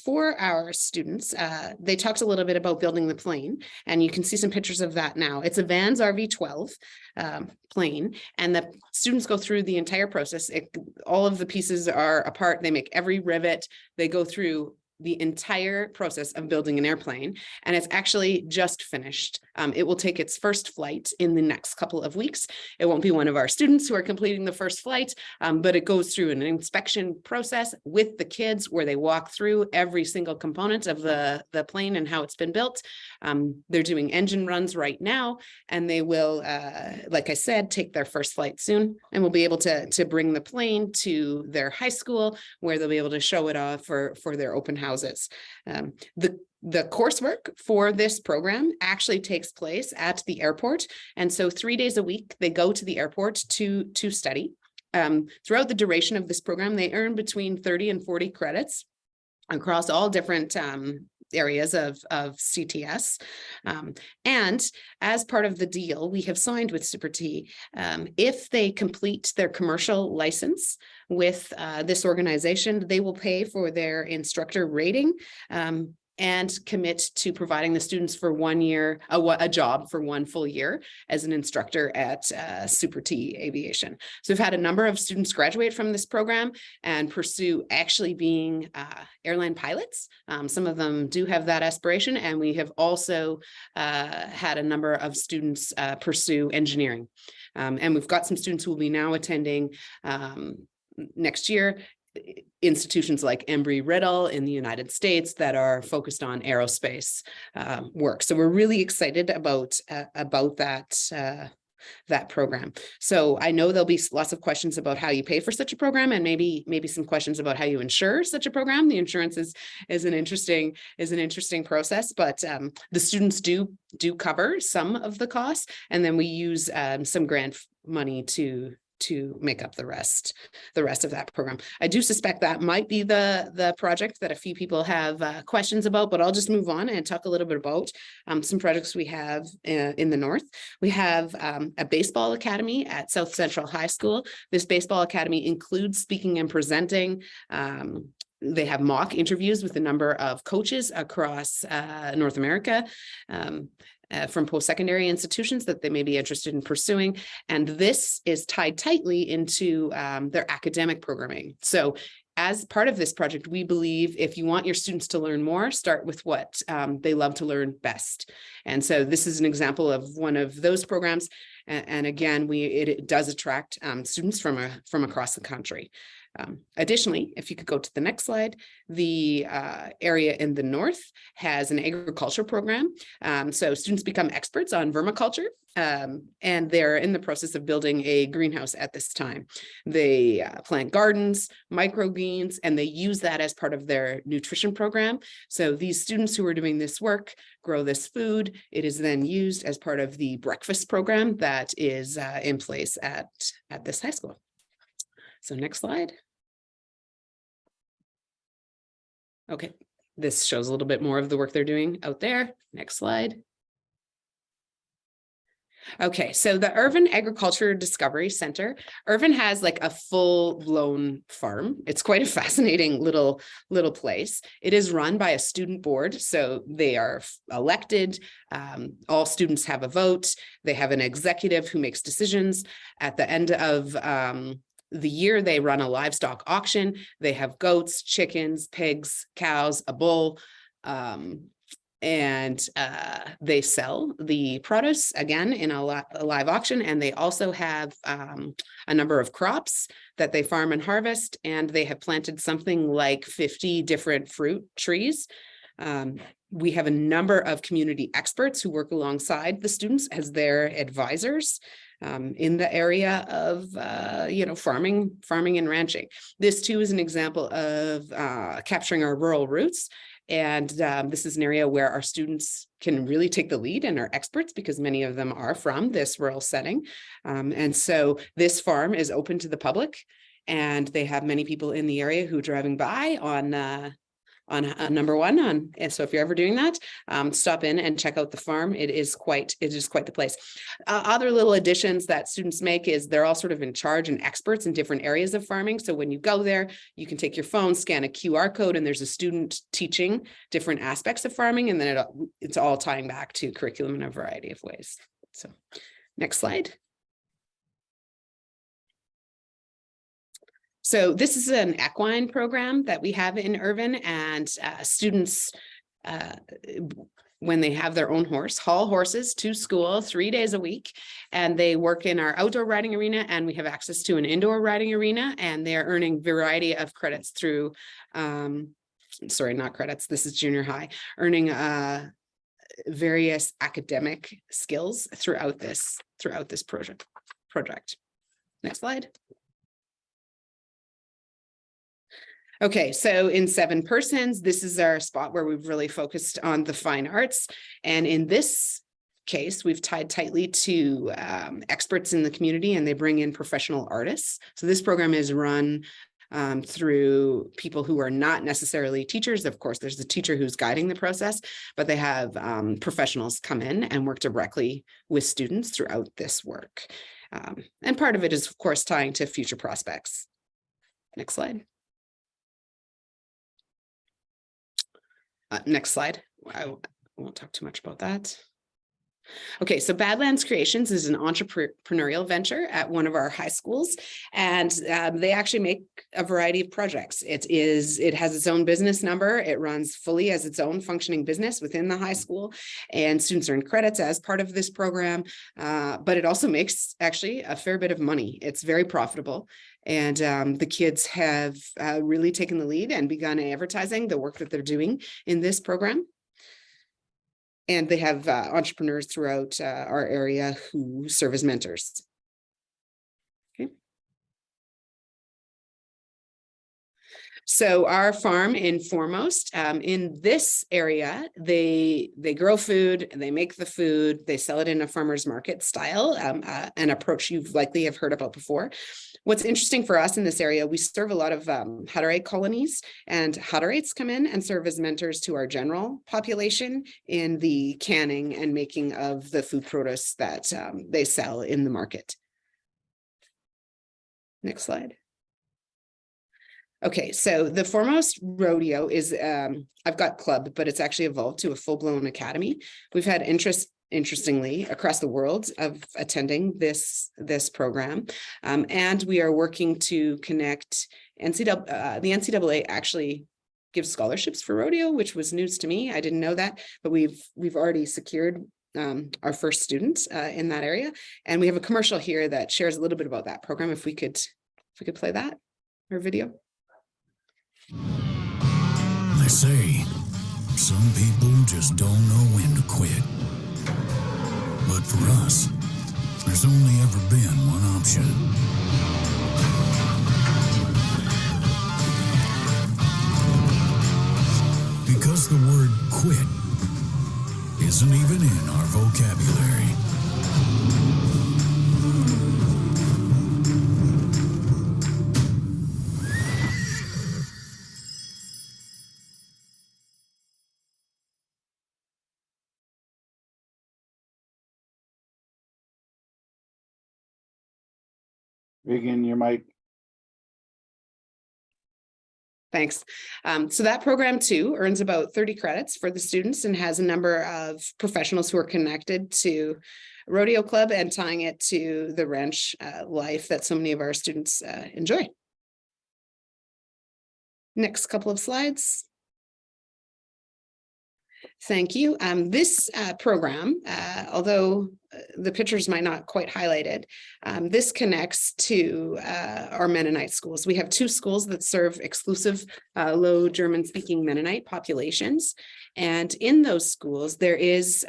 for our students, they talked a little bit about building the plane, and you can see some pictures of that now. It's a Vans RV-12 plane, and the students go through the entire process. All of the pieces are apart. They make every rivet. They go through the entire process of building an airplane, and it's actually just finished. It will take its first flight in the next couple of weeks. It won't be one of our students who are completing the first flight, but it goes through an inspection process with the kids where they walk through every single component of the plane and how it's been built. They're doing engine runs right now, and they will, like I said, take their first flight soon, and we'll be able to bring the plane to their high school where they'll be able to show it off for their open houses. The coursework for this program actually takes place at the airport. And so 3 days a week, they go to the airport to study. Throughout the duration of this program, they earn between 30 and 40 credits across all different areas of CTS. And as part of the deal we have signed with Super T, if they complete their commercial license with this organization, they will pay for their instructor rating and commit to providing the students for 1 year, a job for 1 full year as an instructor at Super T Aviation. So we've had a number of students graduate from this program and pursue actually being airline pilots. Some of them do have that aspiration, and we have also had a number of students pursue engineering. And we've got some students who will be now attending next year institutions like Embry-Riddle in the United States that are focused on aerospace work. So we're really excited about that that program. So I know there'll be lots of questions about how you pay for such a program, and maybe some questions about how you insure such a program. The insurance is an interesting process, but the students do cover some of the costs, and then we use some grant money to make up the rest of that program. I do suspect that might be the project that a few people have questions about, but I'll just move on and talk a little bit about some projects we have in the north. We have a baseball academy at South Central High School. This baseball academy includes speaking and presenting. They have mock interviews with a number of coaches across North America. From post-secondary institutions that they may be interested in pursuing. And this is tied tightly into their academic programming. So as part of this project, we believe if you want your students to learn more, start with what they love to learn best. And so this is an example of one of those programs. And again, it does attract students from across the country. Additionally, if you could go to the next slide, the area in the north has an agriculture program. So students become experts on vermiculture, and they're in the process of building a greenhouse at this time. They plant gardens, microgreens, and they use that as part of their nutrition program. So these students who are doing this work grow this food. It is then used as part of the breakfast program that is in place at this high school. So next slide. Okay, this shows a little bit more of the work they're doing out there. Next slide. Okay, so the Irvin Agriculture Discovery Center, Irvin has like a full-blown farm. It's quite a fascinating little place. It is run by a student board, so they are elected. All students have a vote. They have an executive who makes decisions. At the end of the year, they run a livestock auction. They have goats, chickens, pigs, cows, a bull, and they sell the produce again in a live auction. And they also have a number of crops that they farm and harvest, and they have planted something like 50 different fruit trees. We have a number of community experts who work alongside the students as their advisors in the area of, farming and ranching. This too is an example of capturing our rural roots. And this is an area where our students can really take the lead and are experts because many of them are from this rural setting. And so this farm is open to the public, and they have many people in the area who are driving by on number one. And so if you're ever doing that, stop in and check out the farm. It is quite the place. Other little additions that students make is they're all sort of in charge and experts in different areas of farming. So when you go there, you can take your phone, scan a QR code, and there's a student teaching different aspects of farming. And then it's all tying back to curriculum in a variety of ways. So next slide. So this is an equine program that we have in Irvin, and students, when they have their own horse, haul horses to school 3 days a week, and they work in our outdoor riding arena, and we have access to an indoor riding arena, and they're earning variety of credits through, sorry, not credits, this is junior high, earning various academic skills throughout this project. Next slide. Okay, so in 7 persons, this is our spot where we've really focused on the fine arts. And in this case, we've tied tightly to experts in the community, and they bring in professional artists. So this program is run through people who are not necessarily teachers. Of course, there's the teacher who's guiding the process, but they have professionals come in and work directly with students throughout this work. And part of it is, of course, tying to future prospects. Next slide. Next slide. I won't talk too much about that. Okay, so Badlands Creations is an entrepreneurial venture at one of our high schools, and they actually make a variety of projects. It has its own business number. It runs fully as its own functioning business within the high school, and students earn credits as part of this program, but it also makes actually a fair bit of money. It's very profitable. And the kids have really taken the lead and begun advertising the work that they're doing in this program. And they have entrepreneurs throughout our area who serve as mentors. Okay. So our farm in Foremost, in this area, they grow food, they make the food, they sell it in a farmer's market style, an approach you've likely have heard about before. What's interesting for us in this area, we serve a lot of Hutterite colonies, and Hutterites come in and serve as mentors to our general population in the canning and making of the food produce that they sell in the market. Next slide. Okay, so the Foremost Rodeo is, I've got club, but it's actually evolved to a full-blown academy. We've had interest, interestingly, across the world of attending this program. And we are working to connect the NCAA actually gives scholarships for rodeo, which was news to me. I didn't know that, but we've already secured our first students in that area. And we have a commercial here that shares a little bit about that program. If we could play that, or video. They say some people just don't know when to quit. But for us, there's only ever been one option. Because the word quit isn't even in our vocabulary. Begin your mic. Thanks. So that program too earns about 30 credits for the students and has a number of professionals who are connected to Rodeo Club and tying it to the ranch life that so many of our students enjoy. Next couple of slides. Thank you. This program, although the pictures might not quite highlight it, this connects to our Mennonite schools. We have 2 schools that serve exclusive low German speaking Mennonite populations. And in those schools, there is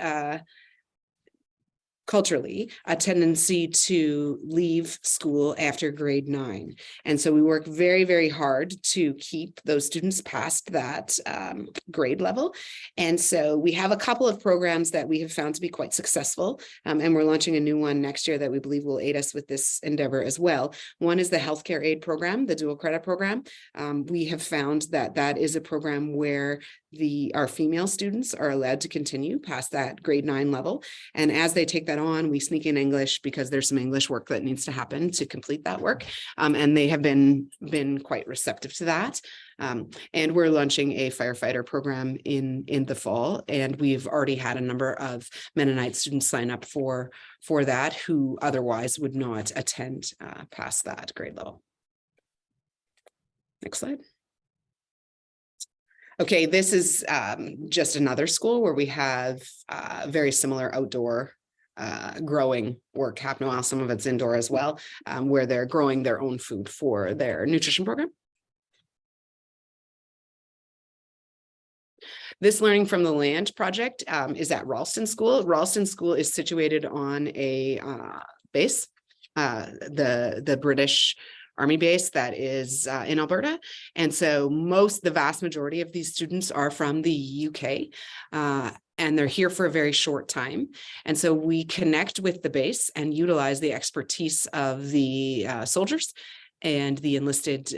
culturally a tendency to leave school after grade 9. And so we work very, very hard to keep those students past that grade level. And so we have a couple of programs that we have found to be quite successful. And we're launching a new one next year that we believe will aid us with this endeavor as well. One is the healthcare aid program, the dual credit program. We have found that that is a program where our female students are allowed to continue past that grade 9 level. And as they take that on, we sneak in English because there's some English work that needs to happen to complete that work. And they have been quite receptive to that. And we're launching a firefighter program in the fall. And we've already had a number of Mennonite students sign up for that who otherwise would not attend past that grade level. Next slide. Okay, this is just another school where we have very similar outdoor growing work happening. Well, some of it's indoor as well, where they're growing their own food for their nutrition program. This Learning from the Land project is at Ralston School. Ralston School is situated on a base, the British Army base that is in Alberta. And so the vast majority of these students are from the UK. And they're here for a very short time. And so we connect with the base and utilize the expertise of the soldiers and the enlisted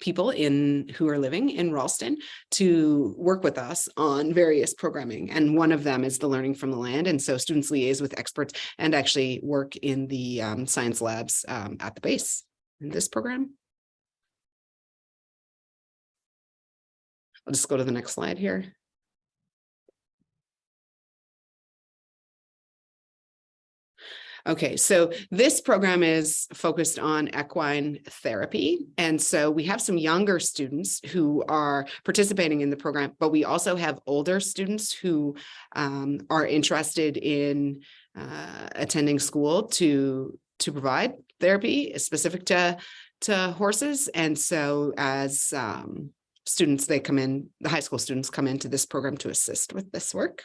people who are living in Ralston to work with us on various programming. And one of them is the Learning from the Land. And so students liaise with experts and actually work in the science labs at the base in this program. I'll just go to the next slide here. Okay, so this program is focused on equine therapy. And so we have some younger students who are participating in the program, but we also have older students who are interested in attending school to provide therapy specific to horses. And so as students, the high school students come into this program to assist with this work.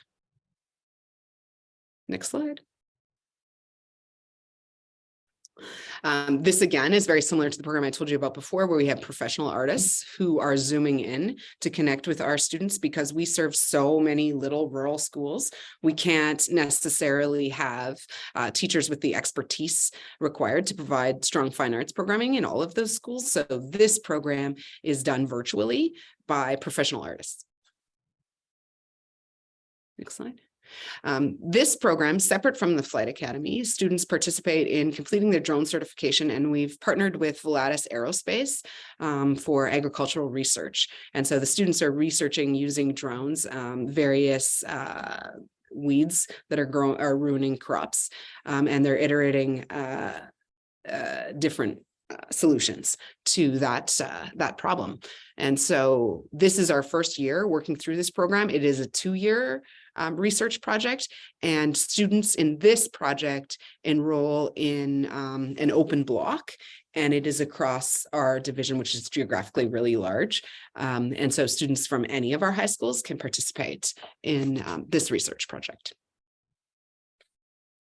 Next slide. This again is very similar to the program I told you about before, where we have professional artists who are zooming in to connect with our students, because we serve so many little rural schools. We can't necessarily have teachers with the expertise required to provide strong fine arts programming in all of those schools. So this program is done virtually by professional artists. Next slide. This program, separate from the Flight Academy, students participate in completing their drone certification, and we've partnered with Volatus Aerospace for agricultural research. And so the students are researching using drones, various weeds that are ruining crops, and they're iterating different solutions to that problem. And so this is our first year working through this program. It is a 2-year research project, and students in this project enroll in an open block, and it is across our division, which is geographically really large. And so students from any of our high schools can participate in this research project.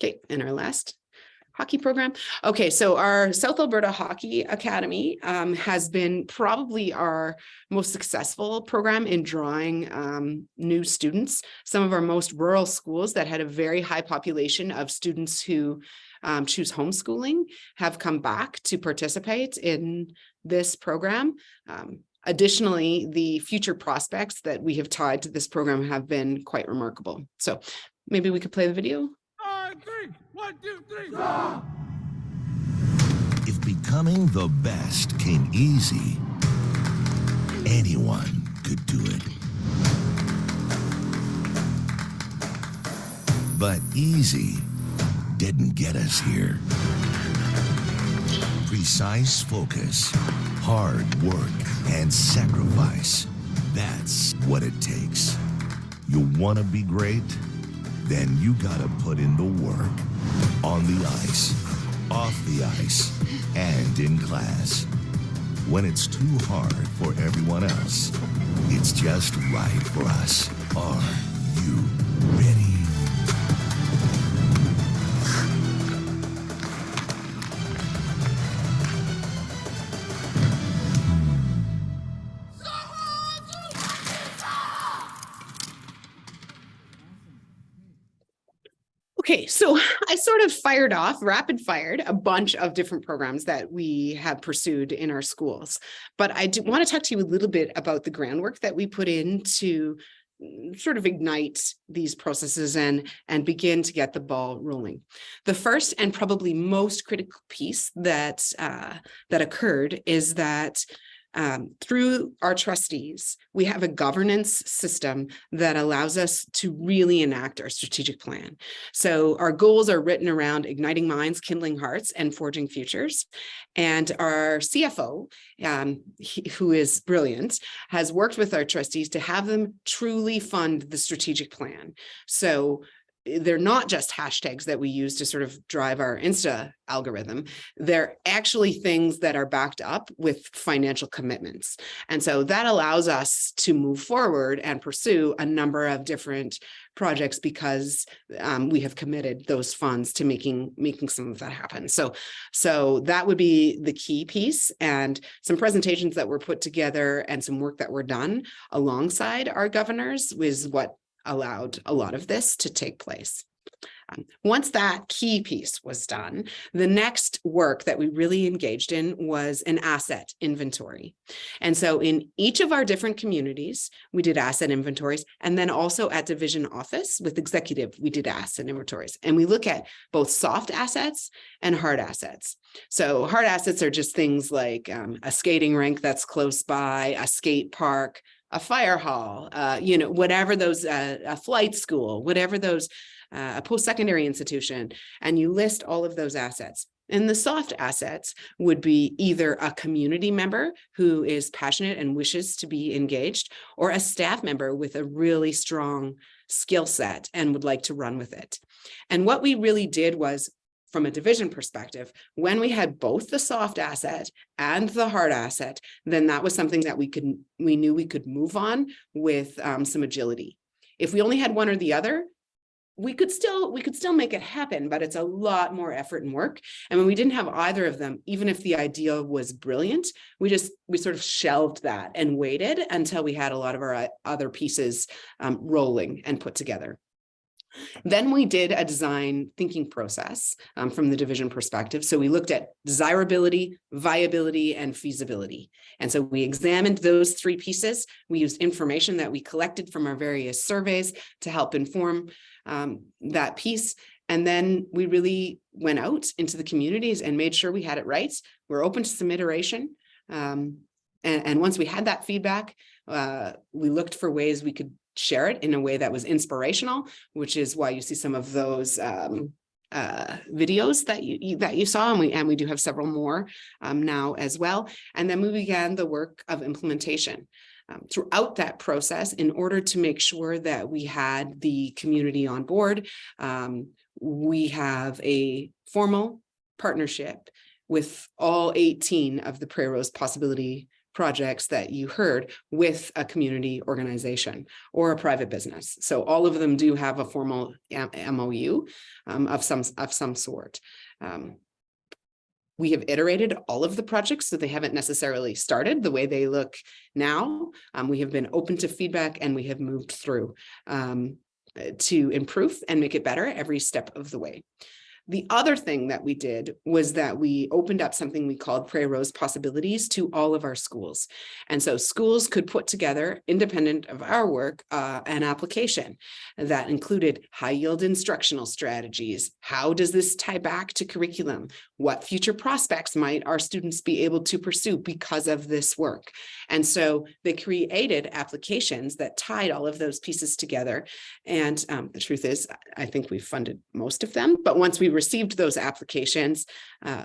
Okay, and our last hockey program. Okay, so our South Alberta Hockey Academy has been probably our most successful program in drawing new students. Some of our most rural schools that had a very high population of students who choose homeschooling have come back to participate in this program. Additionally, the future prospects that we have tied to this program have been quite remarkable. So maybe we could play the video. 1, 2, 3, go! If becoming the best came easy, anyone could do it. But easy didn't get us here. Precise focus, hard work, and sacrifice. That's what it takes. You want to be great? Then you gotta put in the work. On the ice, off the ice, and in class. When it's too hard for everyone else, it's just right for us. Are you ready? Okay, so I sort of rapid fired a bunch of different programs that we have pursued in our schools, but I do want to talk to you a little bit about the groundwork that we put in to sort of ignite these processes and begin to get the ball rolling. The first and probably most critical piece that occurred is that through our trustees, we have a governance system that allows us to really enact our strategic plan. So our goals are written around igniting minds, kindling hearts, and forging futures. And our CFO, who is brilliant, has worked with our trustees to have them truly fund the strategic plan. So they're not just hashtags that we use to sort of drive our Insta algorithm. They're actually things that are backed up with financial commitments. And so that allows us to move forward and pursue a number of different projects because we have committed those funds to making some of that happen. So that would be the key piece, and some presentations that were put together and some work that were done alongside our governors was what allowed a lot of this to take place. Once that key piece was done, the next work that we really engaged in was an asset inventory. And so in each of our different communities, we did asset inventories, and then also at division office with executive, we did asset inventories. And we look at both soft assets and hard assets. So hard assets are just things like a skating rink that's close by, a skate park, a fire hall, whatever those, a flight school, whatever those, a post-secondary institution, and you list all of those assets. And the soft assets would be either a community member who is passionate and wishes to be engaged, or a staff member with a really strong skill set and would like to run with it. And what we really did was from a division perspective, when we had both the soft asset and the hard asset, then that was something that we knew we could move on with some agility. If we only had one or the other, we could still make it happen, but it's a lot more effort and work. And when we didn't have either of them, even if the idea was brilliant, we sort of shelved that and waited until we had a lot of our other pieces rolling and put together. Then we did a design thinking process from the division perspective. So we looked at desirability, viability, and feasibility. And so we examined those three pieces. We used information that we collected from our various surveys to help inform that piece. And then we really went out into the communities and made sure we had it right. We're open to some iteration. And once we had that feedback, we looked for ways we could share it in a way that was inspirational, which is why you see some of those videos that you saw, and we do have several more now as well. And then we began the work of implementation. Throughout that process, in order to make sure that we had the community on board, we have a formal partnership with all 18 of the Prairie Rose Possibility projects that you heard with a community organization or a private business. So all of them do have a formal MOU of some sort. We have iterated all of the projects, so they haven't necessarily started the way they look now. We have been open to feedback, and we have moved through to improve and make it better every step of the way. The other thing that we did was that we opened up something we called Prairie Rose Possibilities to all of our schools. And so schools could put together, independent of our work, an application that included high yield instructional strategies. How does this tie back to curriculum? What future prospects might our students be able to pursue because of this work? And so they created applications that tied all of those pieces together. And the truth is, I think we've funded most of them, but once we received those applications,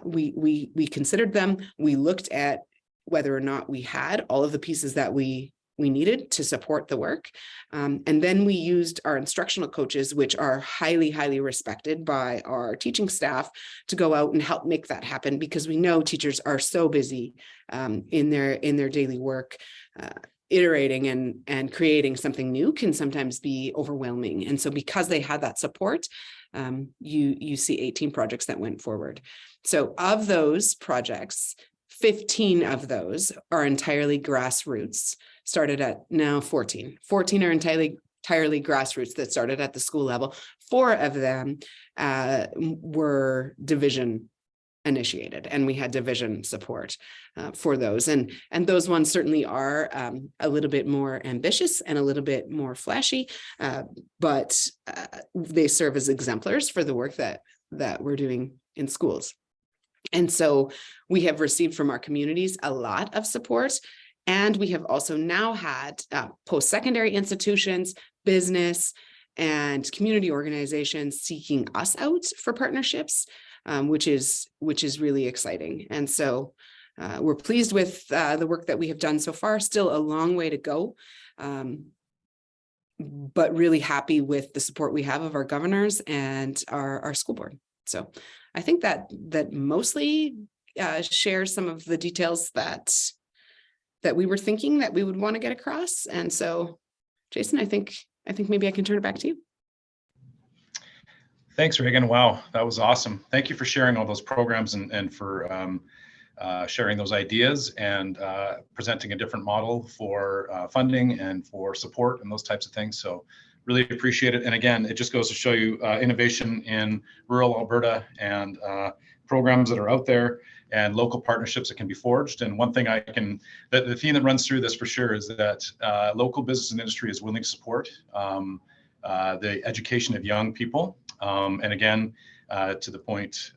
we considered them. We looked at whether or not we had all of the pieces that we needed to support the work. And then we used our instructional coaches, which are highly, highly respected by our teaching staff, to go out and help make that happen, because we know teachers are so busy in their daily work. Iterating and creating something new can sometimes be overwhelming. And so because they had that support, you see 18 projects that went forward. So of those projects, 15 of those are entirely grassroots, started at now 14. 14 are entirely grassroots that started at the school level. 4 of them were division initiated, and we had division support for those. And those ones certainly are a little bit more ambitious and a little bit more flashy, but they serve as exemplars for the work that we're doing in schools. And so we have received from our communities a lot of support. And we have also now had post-secondary institutions, business, and community organizations seeking us out for partnerships, which is really exciting. And so we're pleased with the work that we have done so far. Still a long way to go, but really happy with the support we have of our governors and our school board. So I think that mostly shares some of the details that we were thinking that we would want to get across. And so, Jason, I think maybe I can turn it back to you. Thanks, Reagan. Wow, that was awesome. Thank you for sharing all those programs and for sharing those ideas and presenting a different model for funding and for support and those types of things. So really appreciate it. And again, it just goes to show you innovation in rural Alberta and programs that are out there and local partnerships that can be forged. And one thing the theme that runs through this for sure is that local business and industry is willing to support the education of young people. And again, to the points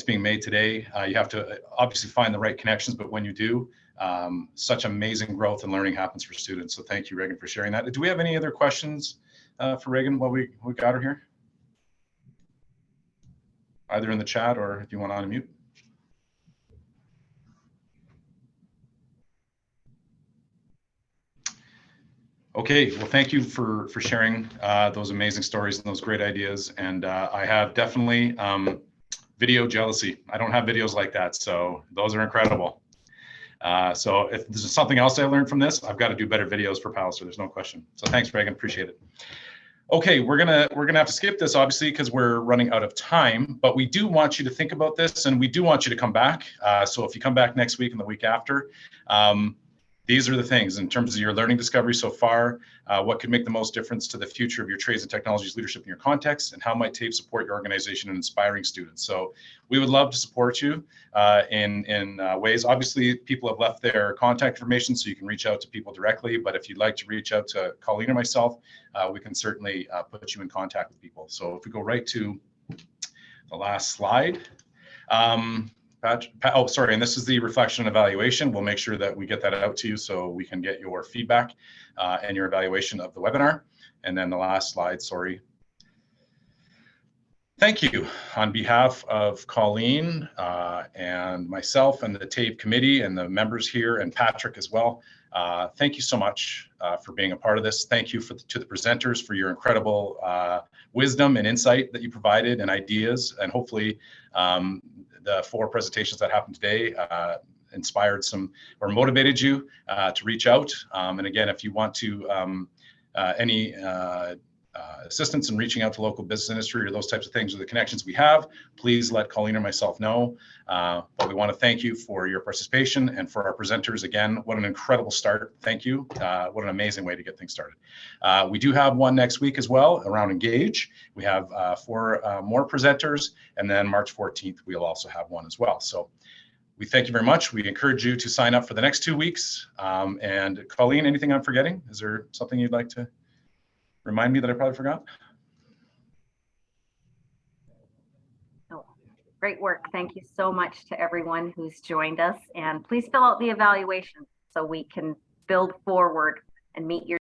being made today, you have to obviously find the right connections, but when you do, such amazing growth and learning happens for students. So thank you, Reagan, for sharing that. Do we have any other questions for Reagan while we got her here? Either in the chat or if you want to unmute. Okay, well, thank you for sharing those amazing stories and those great ideas. And I have definitely video jealousy. I don't have videos like that, so those are incredible. So if there's something else I learned from this, I've got to do better videos for Palliser. There's no question. So thanks, Reagan. Appreciate it. Okay, we're gonna have to skip this obviously because we're running out of time. But we do want you to think about this, and we do want you to come back. So if you come back next week and the week after, these are the things in terms of your learning discovery so far. What could make the most difference to the future of your trades and technologies leadership in your context, and how might TAFE support your organization in inspiring students? So we would love to support you in ways. Obviously, people have left their contact information, so you can reach out to people directly. But if you'd like to reach out to Colleen or myself, we can certainly put you in contact with people. So if we go right to the last slide. Oh, sorry, and this is the reflection and evaluation. We'll make sure that we get that out to you so we can get your feedback and your evaluation of the webinar. And then the last slide, sorry. Thank you on behalf of Colleen and myself and the TAFE committee and the members here and Patrick as well. Thank you so much for being a part of this. Thank you to the presenters for your incredible wisdom and insight that you provided and ideas, and hopefully the 4 presentations that happened today inspired some or motivated you to reach out. And again, if you want to any assistance in reaching out to local business industry or those types of things or the connections we have, please let Colleen or myself know. But we want to thank you for your participation, and for our presenters. Again, what an incredible start. Thank you. What an amazing way to get things started. We do have one next week as well around Engage. We have 4 more presenters, and then March 14th, we'll also have one as well. So we thank you very much. We encourage you to sign up for the next 2 weeks. And Colleen, anything I'm forgetting? Is there something you'd like to remind me that I probably forgot? Oh, great work. Thank you so much to everyone who's joined us. And please fill out the evaluation so we can build forward and meet your